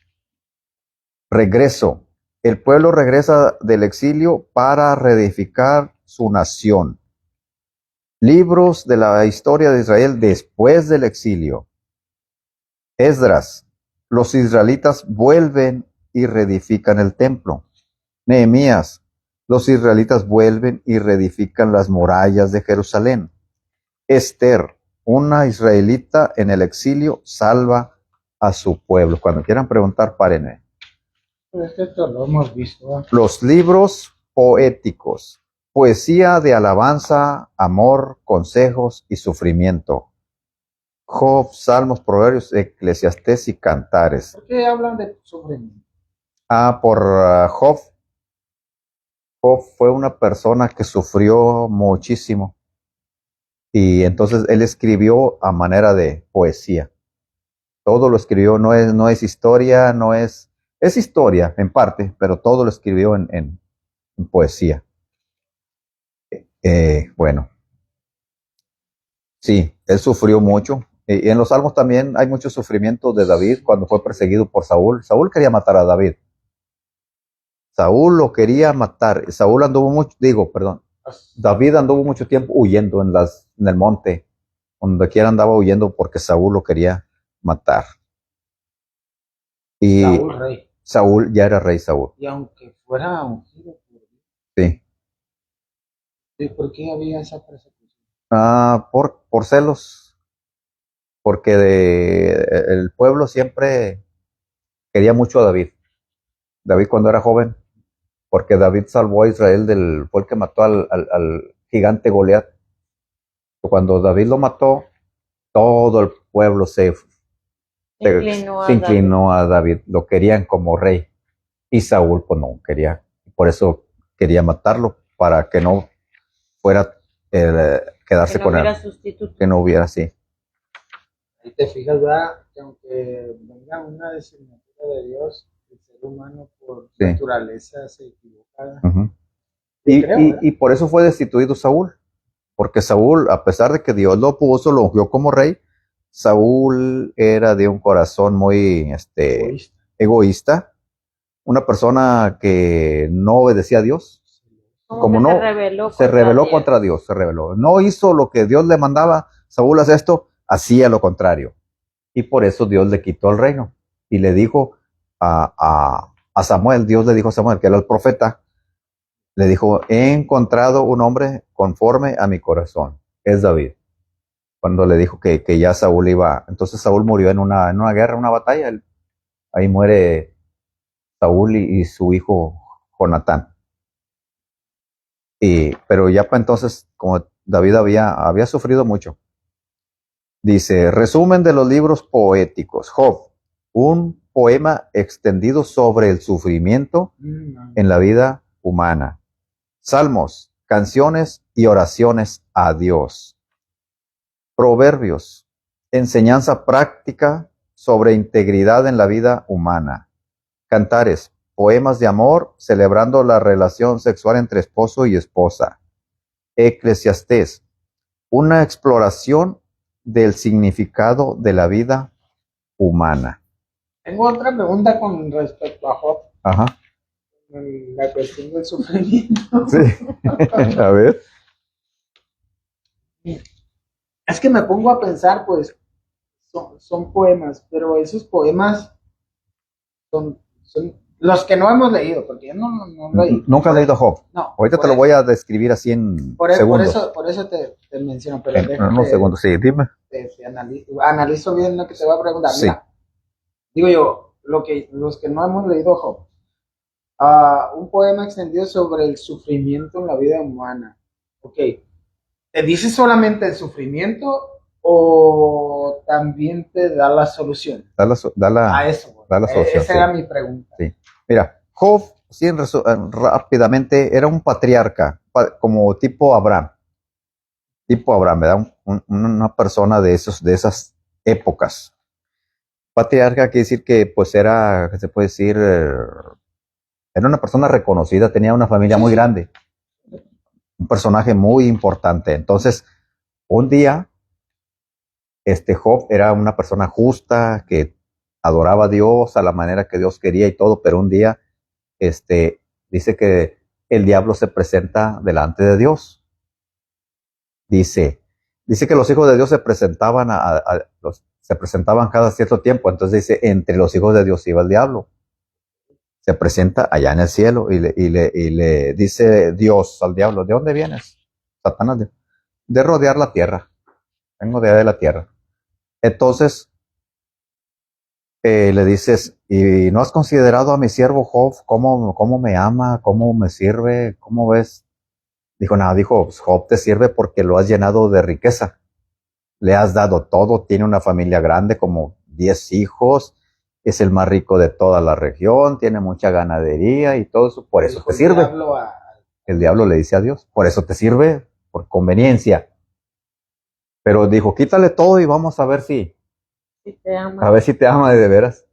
Regreso, el pueblo regresa del exilio para reedificar su nación. Libros de la historia de Israel después del exilio. Esdras, los israelitas vuelven y reedifican el templo. Nehemías, los israelitas vuelven y reedifican las murallas de Jerusalén. Esther, una israelita en el exilio, salva a su pueblo. Cuando quieran preguntar, párenme. Pues esto lo hemos visto. Los libros poéticos, poesía de alabanza, amor, consejos y sufrimiento. Job, Salmos, Proverbios, Eclesiastés y Cantares. ¿Por qué hablan de sufrimiento? Por Job. Job fue una persona que sufrió muchísimo. Y entonces él escribió a manera de poesía. Todo lo escribió, no es historia, es historia en parte, pero todo lo escribió en poesía. Bueno, sí, él sufrió mucho. Y en los Salmos también hay mucho sufrimiento de David cuando fue perseguido por Saúl. Saúl quería matar a David. Saúl lo quería matar. David anduvo mucho tiempo huyendo en el monte, donde quiera andaba huyendo porque Saúl lo quería matar. Y Saúl ya era rey Saúl. Y aunque fuera ungido por Dios. Sí. ¿Y por qué había esa persecución? Por celos. Porque el pueblo siempre quería mucho a David. David cuando era joven, porque David salvó a Israel fue el que mató al gigante Goliat. Cuando David lo mató, todo el pueblo se inclinó a David. Lo querían como rey. Y Saúl, pues no quería. Por eso quería matarlo, para que no fuera quedarse que no con hubiera él, sustituto. que no hubiera así. Ahí te fijas, ¿verdad? Que aunque venga una designatura de Dios, el ser humano por Sí. naturaleza se equivoca. Uh-huh. Creo, Y por eso fue destituido Saúl, porque Saúl, a pesar de que Dios lo puso, lo ungió como rey, Saúl era de un corazón muy egoísta, una persona que no obedecía a Dios. Como no, se rebeló contra Dios, se rebeló. No hizo lo que Dios le mandaba. Saúl hace esto, hacía lo contrario. Y por eso Dios le quitó el reino. Y le dijo a Samuel, Dios le dijo a Samuel, que era el profeta, le dijo, he encontrado un hombre conforme a mi corazón. Es David. Cuando le dijo que ya Saúl iba, entonces Saúl murió en una guerra, una batalla. Ahí muere Saúl y su hijo Jonatán. Pero ya para entonces, como David había sufrido mucho. Dice, resumen de los libros poéticos. Job, un poema extendido sobre el sufrimiento en la vida humana. Salmos, canciones y oraciones a Dios. Proverbios, enseñanza práctica sobre integridad en la vida humana. Cantares, poemas de amor celebrando la relación sexual entre esposo y esposa. Eclesiastés, una exploración del significado de la vida humana. Tengo otra pregunta con respecto a Job. Ajá. La cuestión del sufrimiento. Sí. A ver. Es que me pongo a pensar, pues, son poemas, pero esos poemas son los que no hemos leído, porque yo no leí. ¿Nunca has leído Job? No. Ahorita te lo voy a describir así en segundos. Por eso te menciono, pero en unos segundos, sí, dime. Analizo bien lo que te voy a preguntar. Sí. Mira, digo yo, los que no hemos leído Job, un poema extendido sobre el sufrimiento en la vida humana. Ok, ¿te dice solamente el sufrimiento o también te da la solución? Da la solución. Esa era mi pregunta. Sí. Mira, Job, sí, rápidamente, era un patriarca, como tipo Abraham. Tipo Abraham, ¿verdad? Una persona de esas épocas. Patriarca quiere decir que, pues, era, ¿qué se puede decir? Era una persona reconocida, tenía una familia muy grande. Un personaje muy importante. Entonces, un día, Job era una persona justa, que adoraba a Dios a la manera que Dios quería y todo, pero un día, dice que el diablo se presenta delante de Dios. Dice que los hijos de Dios se presentaban se presentaban cada cierto tiempo. Entonces dice, entre los hijos de Dios iba el diablo. Se presenta allá en el cielo y le dice Dios al diablo, ¿de dónde vienes? Satanás, de rodear la tierra. Vengo de allá de la tierra. Entonces, le dices, ¿y no has considerado a mi siervo Job? ¿Cómo me ama? ¿Cómo me sirve? ¿Cómo ves? Dijo, Job te sirve porque lo has llenado de riqueza. Le has dado todo, tiene una familia grande, como 10 hijos, es el más rico de toda la región, tiene mucha ganadería y todo eso, por eso te sirve. El diablo le dice a Dios, por eso te sirve, por conveniencia. Pero dijo, quítale todo y vamos a ver si te ama. A ver si te ama de veras.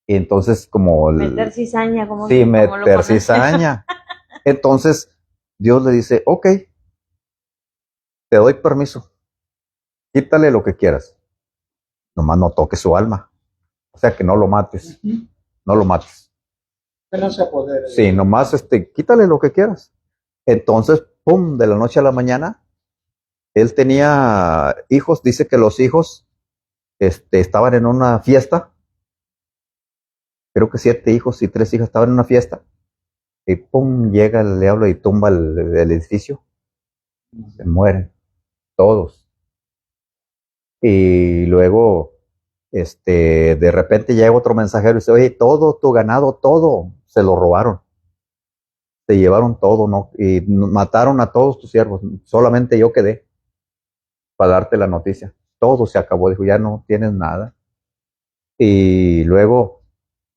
Y entonces meter cizaña, meter cizaña. Entonces Dios le dice, ok, te doy permiso, quítale lo que quieras, nomás no toques su alma, o sea que no lo mates, no lo mates. Que no se apodere. Sí, nomás quítale lo que quieras. Entonces, pum, de la noche a la mañana, él tenía hijos, dice que los hijos estaban en una fiesta, creo que 7 hijos y 3 hijas estaban en una fiesta, y pum, llega el diablo y tumba el edificio, se mueren todos. Y luego, de repente llega otro mensajero y dice, oye, todo tu ganado, todo, se lo robaron. Se llevaron todo, ¿no? Y mataron a todos tus siervos. Solamente yo quedé para darte la noticia. Todo se acabó. Dijo, ya no tienes nada. Y luego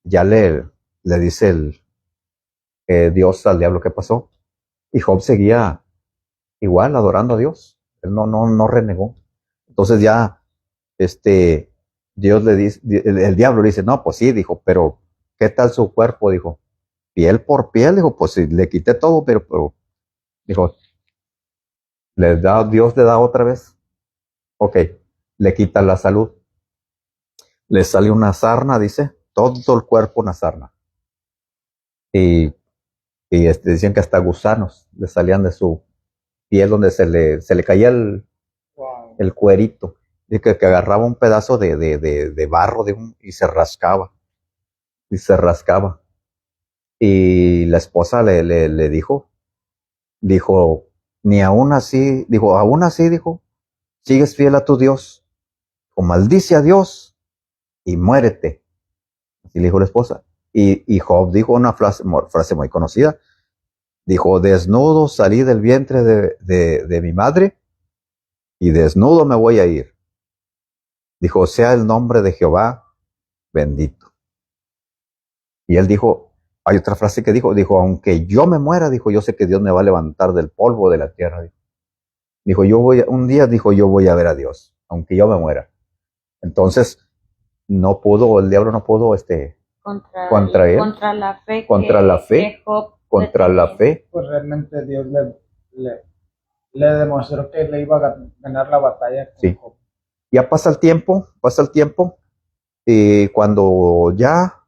ya le dice Dios al diablo qué pasó. Y Job seguía igual adorando a Dios. él no renegó. Entonces ya, Dios le dice, el diablo le dice, no, pues sí, dijo, pero ¿qué tal su cuerpo? Dijo, piel por piel, dijo, pues sí, le quité todo, pero dijo, Dios le da otra vez. Ok, le quita la salud. Le sale una sarna, dice, todo el cuerpo una sarna. Y, decían que hasta gusanos le salían de su piel donde se le caía el cuerito. Dice que agarraba un pedazo de barro y se rascaba. Y se rascaba. Y la esposa le dijo, ni aún así, dijo, aún así, dijo, sigues fiel a tu Dios, o maldice a Dios y muérete. Así le dijo la esposa. Y Job dijo una frase muy conocida, dijo, desnudo salí del vientre de mi madre y desnudo me voy a ir. Dijo, sea el nombre de Jehová bendito. Y él dijo, hay otra frase que dijo, aunque yo me muera, dijo, yo sé que Dios me va a levantar del polvo de la tierra. Dijo, un día dijo, yo voy a ver a Dios, aunque yo me muera. Entonces, el diablo no pudo, contra él, contra la fe, contra la fe, contra la fe. Pues realmente Dios le demostró que le iba a ganar la batalla. Sí. Ya pasa el tiempo, y cuando ya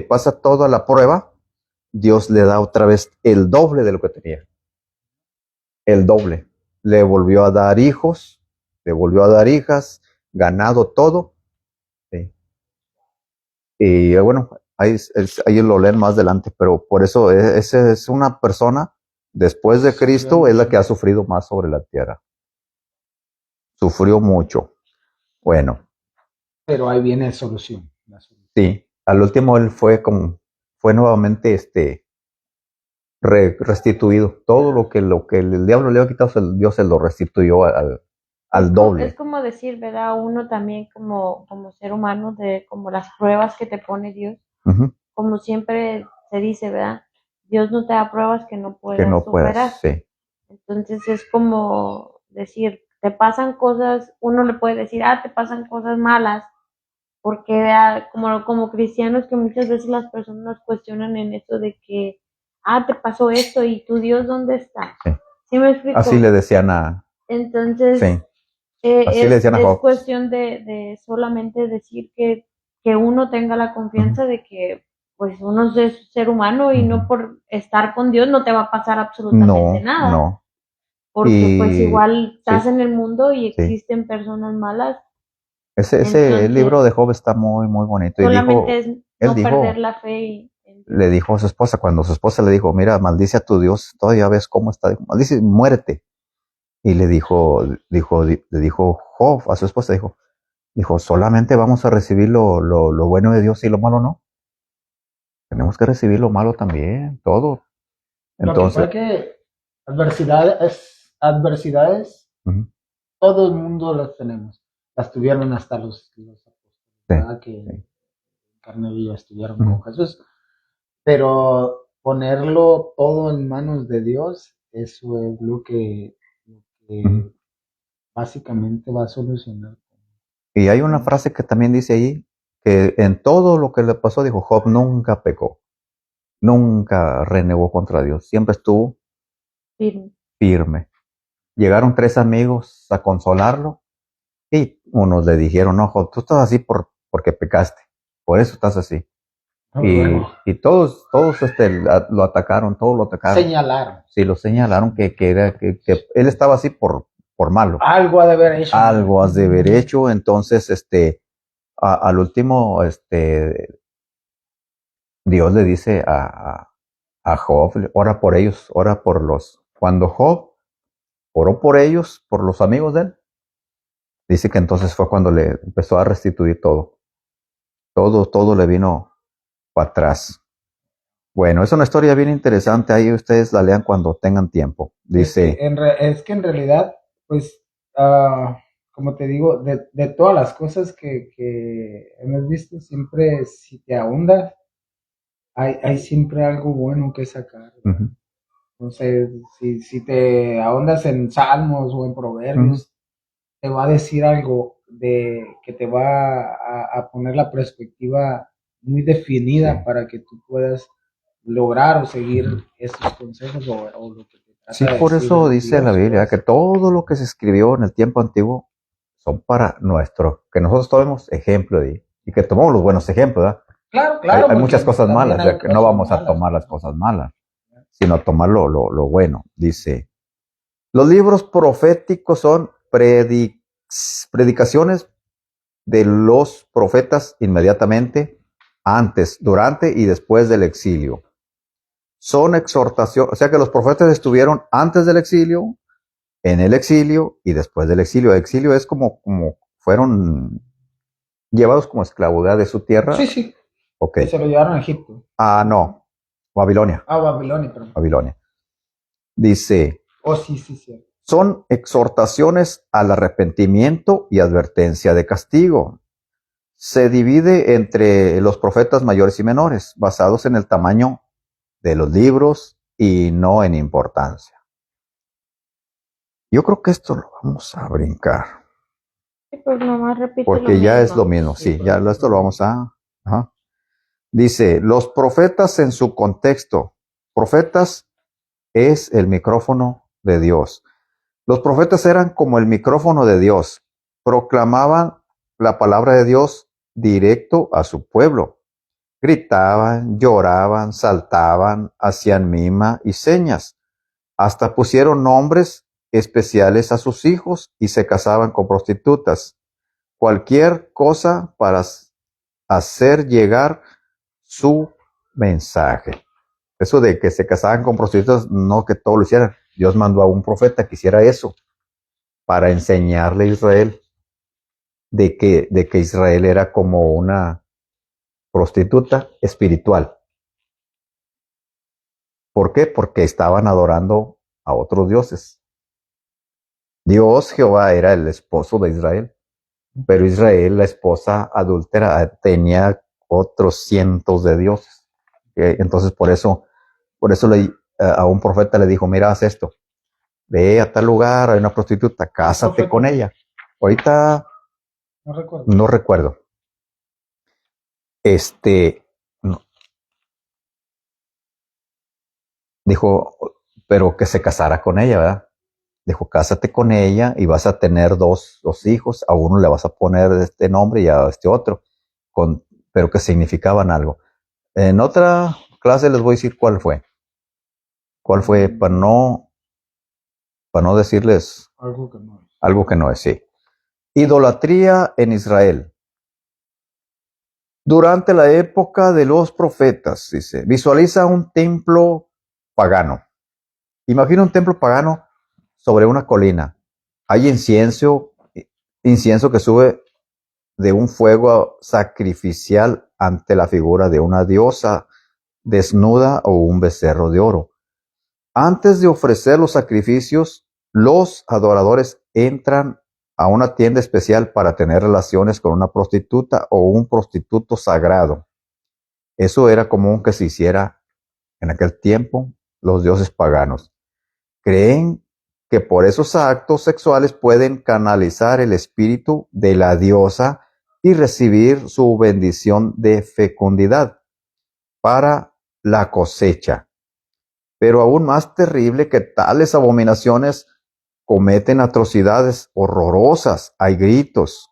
pasa toda la prueba, Dios le da otra vez el doble de lo que tenía. El doble. Le volvió a dar hijos, le volvió a dar hijas, ganado todo. Sí. Y bueno, ahí lo leen más adelante, pero por eso esa es una persona, después de Cristo, es la que ha sufrido más sobre la tierra. Sufrió mucho. Bueno. Pero ahí viene solución. Sí, al último él fue nuevamente restituido. Todo lo que el diablo le había quitado, Dios se lo restituyó al doble. Es como decir, ¿verdad? Uno también como ser humano, como las pruebas que te pone Dios, como siempre se dice, ¿verdad? Dios no te da pruebas que no puedas superar. Sí. Entonces es como decir, te pasan cosas, uno le puede decir, te pasan cosas malas, porque como cristianos que muchas veces las personas nos cuestionan en eso de que, te pasó esto y tu Dios, ¿dónde está? Sí. ¿Sí me explico? Así le decían Entonces, sí. Así le decían a Job. Es cuestión de solamente decir que uno tenga la confianza de que pues uno es ser humano y no por estar con Dios no te va a pasar absolutamente nada. No. Porque pues igual estás en el mundo y existen personas malas. Ese libro de Job está muy, muy bonito. Solamente es no perder la fe. Le dijo a su esposa, cuando su esposa le dijo, mira, maldice a tu Dios, todavía ves cómo está, dijo, maldice, muérete. Y le dijo Job a su esposa, dijo, solamente vamos a recibir lo bueno de Dios y lo malo no. Tenemos que recibir lo malo también, todo. Entonces, lo que pasa es que adversidades, todo el mundo las tenemos. Las tuvieron hasta los apóstoles, que carne viva estuvieron con Jesús. Pero ponerlo todo en manos de Dios, eso es lo que básicamente va a solucionar. Y hay una frase que también dice ahí, que en todo lo que le pasó, dijo, Job nunca pecó, nunca renegó contra Dios, siempre estuvo firme. Llegaron 3 amigos a consolarlo y unos le dijeron, no, Job, tú estás así porque pecaste, por eso estás así. Y todos lo atacaron, Señalaron. Sí, lo señalaron que él estaba así por malo. Algo ha de haber hecho. Algo has de haber hecho. Entonces, al último, Dios le dice a Job, ora por ellos, cuando Job oró por ellos, por los amigos de él, dice que entonces fue cuando le empezó a restituir todo. Todo le vino para atrás. Bueno, es una historia bien interesante, ahí ustedes la lean cuando tengan tiempo. Dice... Es que en realidad, pues, como te digo, de todas las cosas que hemos visto, siempre si te ahondas, hay siempre algo bueno que sacar. Entonces, si te ahondas en Salmos o en Proverbios, te va a decir algo de que te va a poner la perspectiva muy definida para que tú puedas lograr o seguir estos consejos o lo que te trata Sí, de por decir eso dice Dios, la Biblia que pues. todo lo que se escribió en el tiempo antiguo son para que nosotros tomemos ejemplo de y que tomemos los buenos ejemplos, ¿verdad? Claro, Hay, claro, hay muchas porque cosas también malas, hay ya que no cosas vamos a malas, tomar las ¿no? cosas malas, sino tomar lo bueno. Dice, los libros proféticos son predicaciones de los profetas inmediatamente, antes, durante y después del exilio. Son exhortaciones, o sea que los profetas estuvieron antes del exilio, en el exilio y después del exilio. El exilio es como fueron llevados como esclavos de su tierra. Sí, sí, Ok. que se lo llevaron a Egipto. No, Babilonia. Babilonia, perdón. Babilonia. Dice, Oh, sí, sí, sí. son exhortaciones al arrepentimiento y advertencia de castigo. Se divide entre los profetas mayores y menores, basados en el tamaño de los libros y no en importancia. Yo creo que esto lo vamos a brincar. Sí, pues nomás repite lo Porque ya es lo mismo. mismo, sí, ya esto lo vamos a... Ajá. Dice, los profetas en su contexto. Profetas es el micrófono de Dios. Los profetas eran como el micrófono de Dios. Proclamaban la palabra de Dios directo a su pueblo. Gritaban, lloraban, saltaban, hacían mima y señas. Hasta pusieron nombres especiales a sus hijos y se casaban con prostitutas. Cualquier cosa para hacer llegar su mensaje. Eso de que se casaban con prostitutas, no que todo lo hicieran. Dios mandó a un profeta que hiciera eso para enseñarle a Israel de que Israel era como una prostituta espiritual. ¿Por qué? Porque estaban adorando a otros dioses. Dios, Jehová, era el esposo de Israel, pero Israel, la esposa adúltera, tenía otros cientos de dioses. Entonces, por eso a un profeta le dijo, mira, haz esto, ve a tal lugar, hay una prostituta, cásate con ella. Ahorita no recuerdo. No. Dijo, pero que se casara con ella, ¿verdad? Dijo, cásate con ella y vas a tener dos hijos, a uno le vas a poner este nombre y a este otro, pero que significaban algo. En otra clase les voy a decir cuál fue. ¿Cuál fue? Para no decirles algo que no es, sí. Idolatría en Israel. Durante la época de los profetas, dice, visualiza un templo pagano. Imagina un templo pagano sobre una colina. Hay incienso que sube de un fuego sacrificial ante la figura de una diosa desnuda o un becerro de oro. Antes de ofrecer los sacrificios, los adoradores entran a una tienda especial para tener relaciones con una prostituta o un prostituto sagrado. Eso era común que se hiciera en aquel tiempo los dioses paganos. Creen que por esos actos sexuales pueden canalizar el espíritu de la diosa y recibir su bendición de fecundidad para la cosecha. Pero aún más terrible que tales abominaciones cometen atrocidades horrorosas. Hay gritos,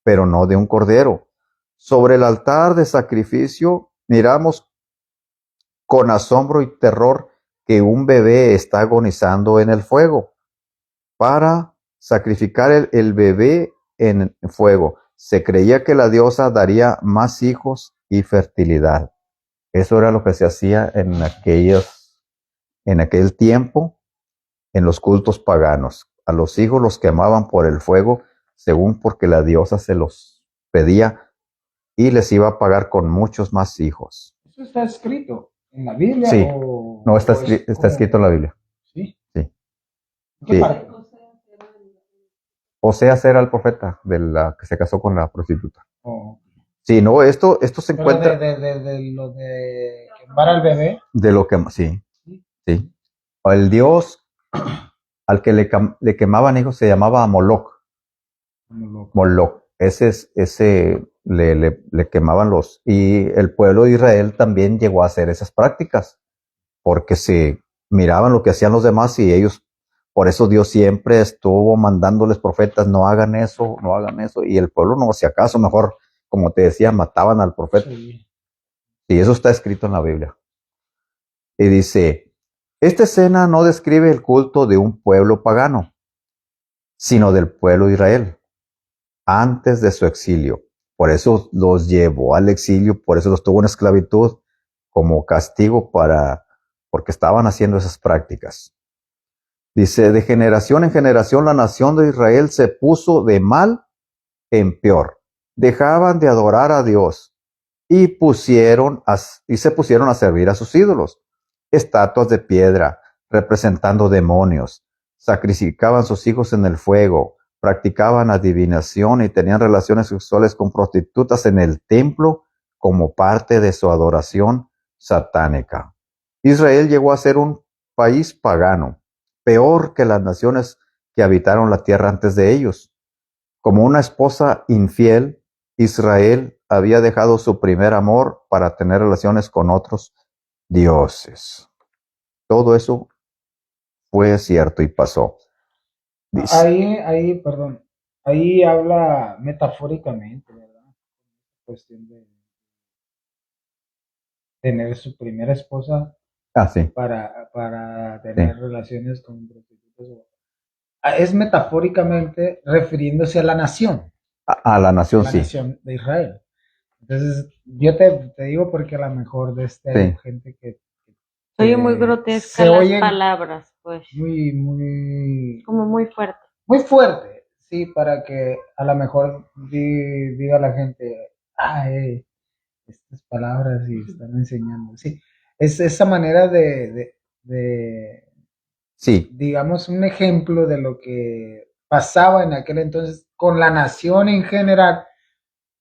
pero no de un cordero. Sobre el altar de sacrificio miramos con asombro y terror que un bebé está agonizando en el fuego. Para sacrificar el bebé en fuego, se creía que la diosa daría más hijos y fertilidad. Eso era lo que se hacía en aquel tiempo, en los cultos paganos. A los hijos los quemaban por el fuego, según porque la diosa se los pedía y les iba a pagar con muchos más hijos. ¿Eso está escrito en la Biblia? Sí, no, está escrito en la Biblia. ¿Sí? Sí. ¿Qué parte? Oseas era el profeta de la que se casó con la prostituta. Oh. Sí, no, esto se encuentra... De lo de quemar al bebé. De lo que, sí, sí. El dios al que le quemaban hijos se llamaba Moloch. Moloch. Ese le quemaban los... Y el pueblo de Israel también llegó a hacer esas prácticas, porque se miraban lo que hacían los demás y ellos... Por eso Dios siempre estuvo mandándoles profetas, no hagan eso, no hagan eso. Y el pueblo no hacía caso, mejor, como te decía, mataban al profeta. Sí. Y eso está escrito en la Biblia. Y dice, esta escena no describe el culto de un pueblo pagano, sino del pueblo de Israel, antes de su exilio. Por eso los llevó al exilio, por eso los tuvo en esclavitud, como castigo porque estaban haciendo esas prácticas. Dice, de generación en generación la nación de Israel se puso de mal en peor. Dejaban de adorar a Dios y se pusieron a servir a sus ídolos, estatuas de piedra representando demonios. Sacrificaban sus hijos en el fuego, practicaban adivinación y tenían relaciones sexuales con prostitutas en el templo como parte de su adoración satánica. Israel llegó a ser un país pagano, peor que las naciones que habitaron la tierra antes de ellos. Como una esposa infiel, Israel había dejado su primer amor para tener relaciones con otros dioses. Todo eso fue cierto y pasó. Dice, ahí habla metafóricamente, ¿verdad? Cuestión de tener su primera esposa sí. para tener relaciones con prostitutas. Es metafóricamente refiriéndose a la nación. A la nación, sí. La nación de Israel. Entonces, yo te digo porque a lo mejor hay gente que oye muy grotesca las palabras, pues. Como muy fuerte. Muy fuerte, sí, para que a lo mejor diga la gente, estas palabras y están enseñando. Sí, es esa manera sí, digamos, un ejemplo de lo que pasaba en aquel entonces con la nación en general,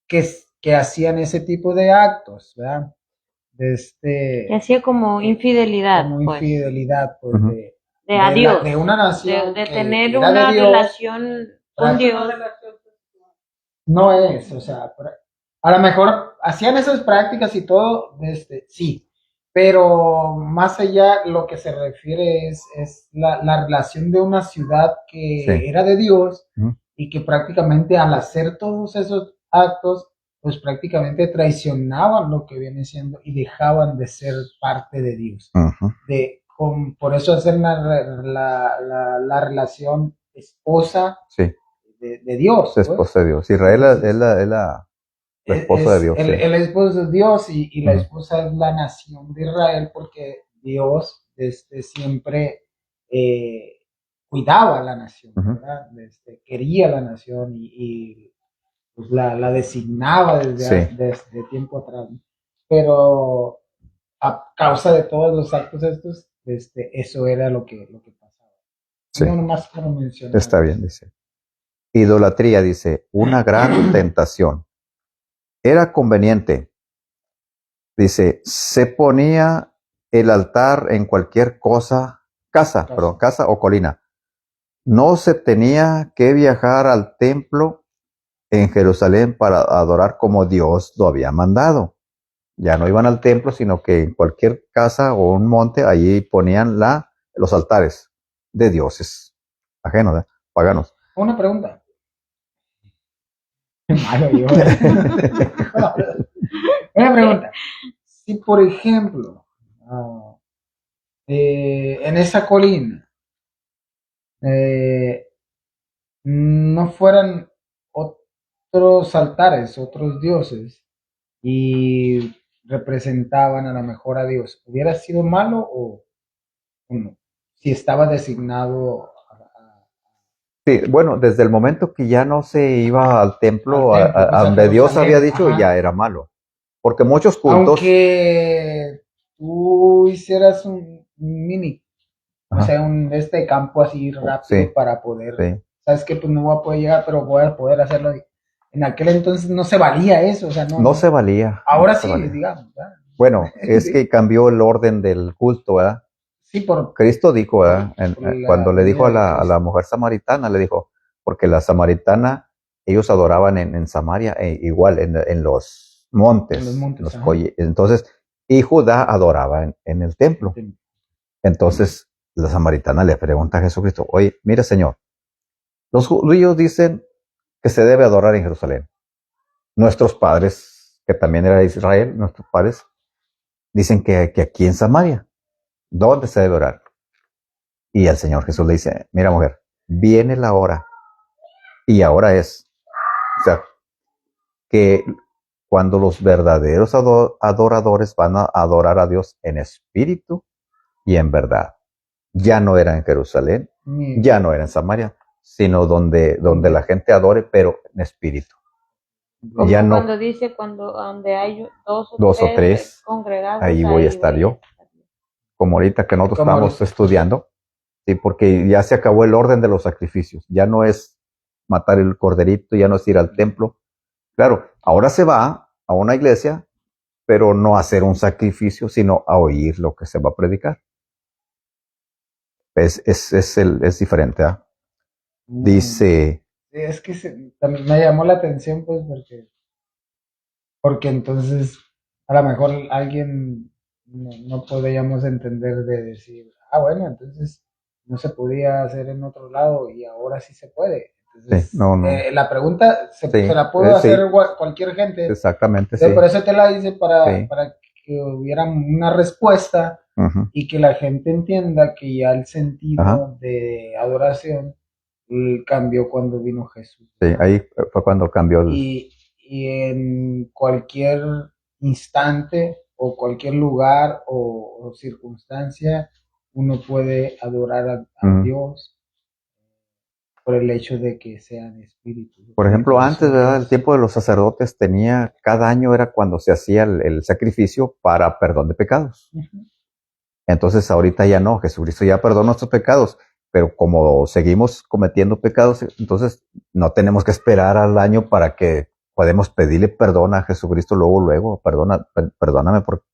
que hacían ese tipo de actos, ¿verdad? Que hacía como infidelidad. Como infidelidad, pues, de adiós. De una nación. De tener una relación con Dios. No es, o sea, a lo mejor hacían esas prácticas y todo, sí, pero más allá lo que se refiere es la relación de una ciudad que era de Dios y que prácticamente al hacer todos esos actos, pues prácticamente traicionaban lo que viene siendo y dejaban de ser parte de Dios. Por eso hacen la relación esposa de Dios. Esposa de Dios. Israel es la esposa de Dios. El esposo es Dios y la esposa es la nación de Israel, porque Dios siempre cuidaba a la nación, ¿verdad? Quería la nación y pues la designaba desde tiempo atrás. Pero a causa de todos los actos estos, eso era lo que pasaba. Sí. No nomás para mencionar. Está bien, dice. Idolatría, dice, una gran tentación. Era conveniente. Dice, se ponía el altar en cualquier casa o colina. No se tenía que viajar al templo en Jerusalén para adorar como Dios lo había mandado. Ya no iban al templo, sino que en cualquier casa o un monte, allí ponían los altares de dioses ajenos, paganos. Una pregunta. Malo yo. Una pregunta. Si, por ejemplo, en esa colina no fueran otros altares, otros dioses, y representaban a lo mejor a Dios, ¿hubiera sido malo o no? Si estaba designado Sí, bueno, desde el momento que ya no se iba al templo, a donde Dios había dicho, ya era malo. Porque muchos cultos... Aunque tú hicieras un mini, o sea, este campo así rápido para poder... Sabes que pues no voy a poder llegar, pero voy a poder hacerlo. En aquel entonces no se valía eso, o sea, no se valía. Ahora sí, digamos. ¿verdad? Bueno, es que cambió el orden del culto, ¿verdad? Sí, por Cristo dijo, cuando le dijo a comida de la mujer samaritana, le dijo, porque la samaritana, ellos adoraban en Samaria, igual en los montes, En los montes, entonces, y Judá adoraba en el templo. Sí. Entonces, la samaritana le pregunta a Jesucristo, oye, mira Señor, los judíos dicen que se debe adorar en Jerusalén. Nuestros padres, que también era de Israel, nuestros padres, dicen que aquí en Samaria, ¿dónde se debe orar? Y el Señor Jesús le dice, mira mujer, viene la hora, y ahora es, o sea, que cuando los verdaderos adoradores van a adorar a Dios en espíritu y en verdad, ya no era en Jerusalén, ya no era en Samaria, sino donde la gente adore, pero en espíritu. Como ya no, cuando dice, donde hay dos o tres congregados, ahí voy a estar yo. Como ahorita que nosotros estamos estudiando, sí, porque ya se acabó el orden de los sacrificios. Ya no es matar el corderito, ya no es ir al templo. Claro, ahora se va a una iglesia, pero no a hacer un sacrificio, sino a oír lo que se va a predicar. Es diferente, ¿ah? Dice... Sí, es que también me llamó la atención, pues, porque entonces a lo mejor alguien no podíamos entender de decir, bueno, entonces no se podía hacer en otro lado y ahora sí se puede. Entonces, sí, no. La pregunta se la pudo hacer cualquier gente. Exactamente, sí. Por eso te la hice para que hubiera una respuesta y que la gente entienda que ya el sentido de adoración cambió cuando vino Jesús. Sí, ahí fue cuando cambió y en cualquier instante o cualquier lugar o circunstancia uno puede adorar a Dios por el hecho de que sean espíritus. Por ejemplo, antes, ¿verdad? El tiempo de los sacerdotes cada año era cuando se hacía el sacrificio para perdón de pecados. Entonces ahorita ya no, Jesucristo ya perdonó nuestros pecados, pero como seguimos cometiendo pecados, entonces no tenemos que esperar al año para que podemos pedirle perdón a Jesucristo luego, perdóname por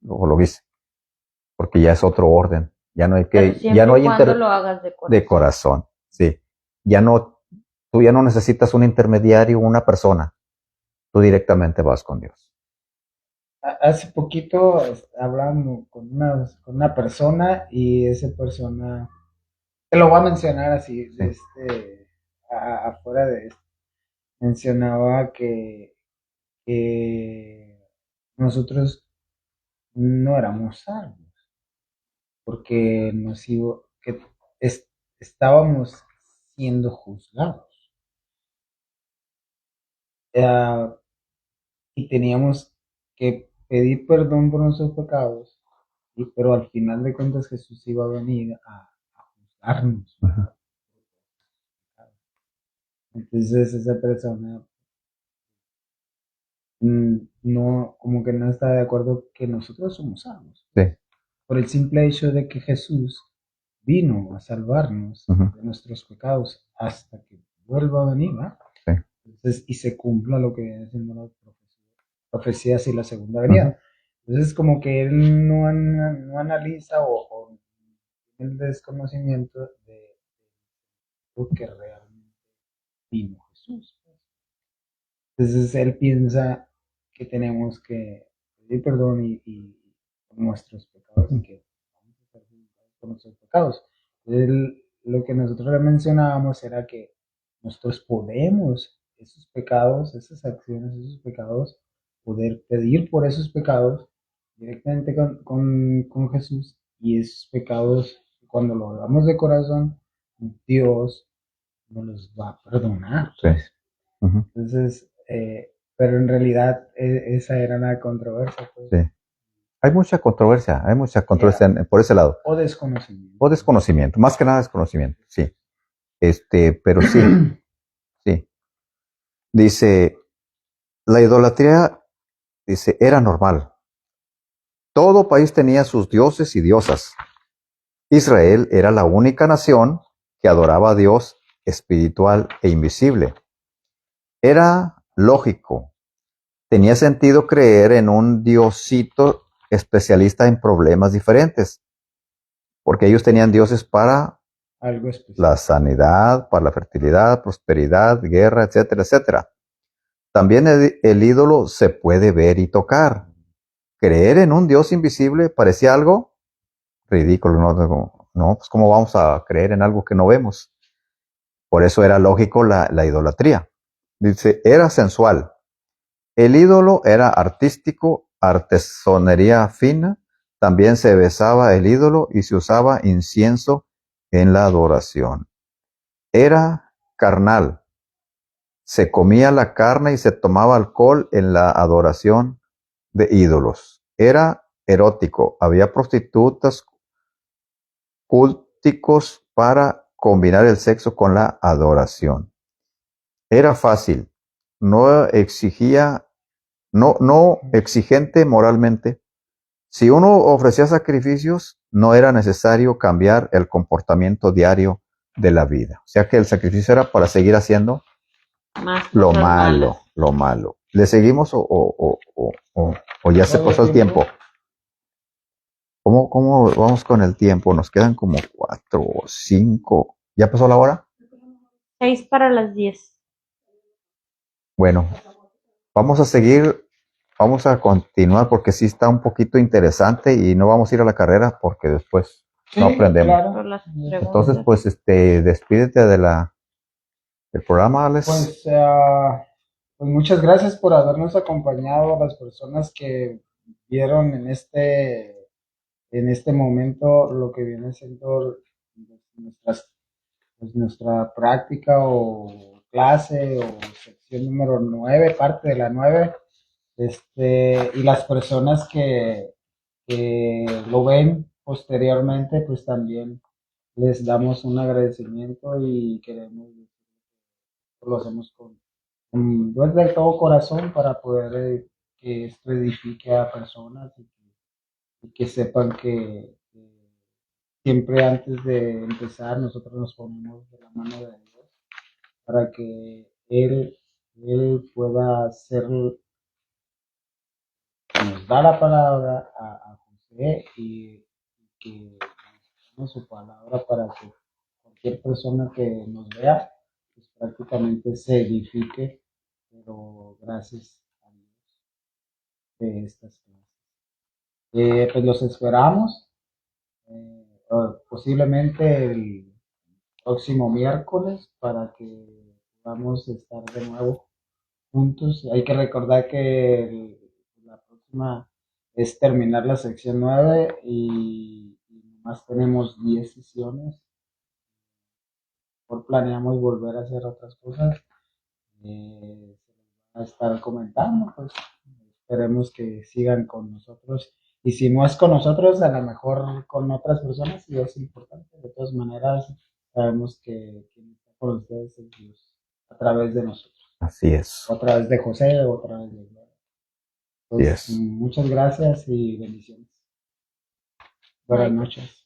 lo que hice, porque ya es otro orden, ya no hay lo hagas de corazón, sí, tú ya no necesitas un intermediario, una persona, tú directamente vas con Dios. Hace poquito hablamos con una persona y esa persona, te lo voy a mencionar así, sí. Afuera de esto, mencionaba que nosotros no éramos salvos, porque estábamos siendo juzgados. Y teníamos que pedir perdón por nuestros pecados, pero al final de cuentas Jesús iba a venir a juzgarnos. Ajá. Entonces esa persona no, como que no está de acuerdo que nosotros somos salvos. Sí. Por el simple hecho de que Jesús vino a salvarnos de nuestros pecados hasta que vuelva a venir, ¿verdad? Sí. Entonces, y se cumpla lo que viene siendo las profecías y la segunda venida. Entonces, como que él no analiza o tiene el desconocimiento de lo que realmente vino Jesús. Entonces, él piensa que tenemos que pedir perdón y por nuestros pecados y que vamos a estar por nuestros pecados. Entonces, lo que nosotros le mencionábamos era que nosotros podemos esos pecados, esas acciones, esos pecados, poder pedir por esos pecados directamente con Jesús, y esos pecados, cuando lo hagamos de corazón, Dios nos los va a perdonar. Sí. Entonces, pero en realidad esa era la controversia. Pues. Sí. Hay mucha controversia por ese lado. O desconocimiento. O desconocimiento, más que nada desconocimiento, sí. Pero sí, sí. Dice, la idolatría, era normal. Todo país tenía sus dioses y diosas. Israel era la única nación que adoraba a Dios espiritual e invisible. Era lógico. Tenía sentido creer en un diosito especialista en problemas diferentes. porque ellos tenían dioses para algo especial. La sanidad, para la fertilidad, prosperidad, guerra, etcétera, etcétera. También el ídolo se puede ver y tocar. Creer en un Dios invisible parecía algo ridículo, ¿no? No, pues ¿cómo vamos a creer en algo que no vemos? Por eso era lógico la idolatría. Dice, era sensual. El ídolo era artístico, artesonería fina. También se besaba el ídolo y se usaba incienso en la adoración. Era carnal. Se comía la carne y se tomaba alcohol en la adoración de ídolos. Era erótico. Había prostitutas culticos para combinar el sexo con la adoración. Era fácil. No exigente moralmente. Si uno ofrecía sacrificios, no era necesario cambiar el comportamiento diario de la vida. O sea que el sacrificio era para seguir haciendo lo malo. ¿Le seguimos o ya se pasó el tiempo? ¿Cómo vamos con el tiempo? Nos quedan como 4 o 5. ¿Ya pasó la hora? 6 para las 10. Bueno, vamos a seguir, vamos a continuar porque sí está un poquito interesante y no vamos a ir a la carrera porque después no aprendemos. Claro. Entonces, pues, despídete del programa, Alex. Pues muchas gracias por habernos acompañado a las personas que vieron en este momento lo que viene siendo nuestra práctica o clase o sección número 9, parte de la 9, y las personas que lo ven posteriormente, pues también les damos un agradecimiento y queremos, lo hacemos con de todo corazón para poder que esto edifique a personas y que sepan que siempre antes de empezar nosotros nos ponemos de la mano de Dios para que Él pueda ser, nos da la palabra a José y que nos su palabra para que cualquier persona que nos vea pues prácticamente se edifique, pero gracias a Dios de estas clases. Pues los esperamos posiblemente el próximo miércoles para que podamos estar de nuevo juntos. Hay que recordar que la próxima es terminar la sección 9 y nomás tenemos 10 sesiones. Por planeamos volver a hacer otras cosas. Se va a estar comentando, pues esperemos que sigan con nosotros. Y si no es con nosotros, a lo mejor con otras personas, y es importante. De todas maneras, sabemos que quien está con ustedes es Dios, a través de nosotros. Así es. O a través de José, o a través de Gloria. Pues, muchas gracias y bendiciones. Buenas noches.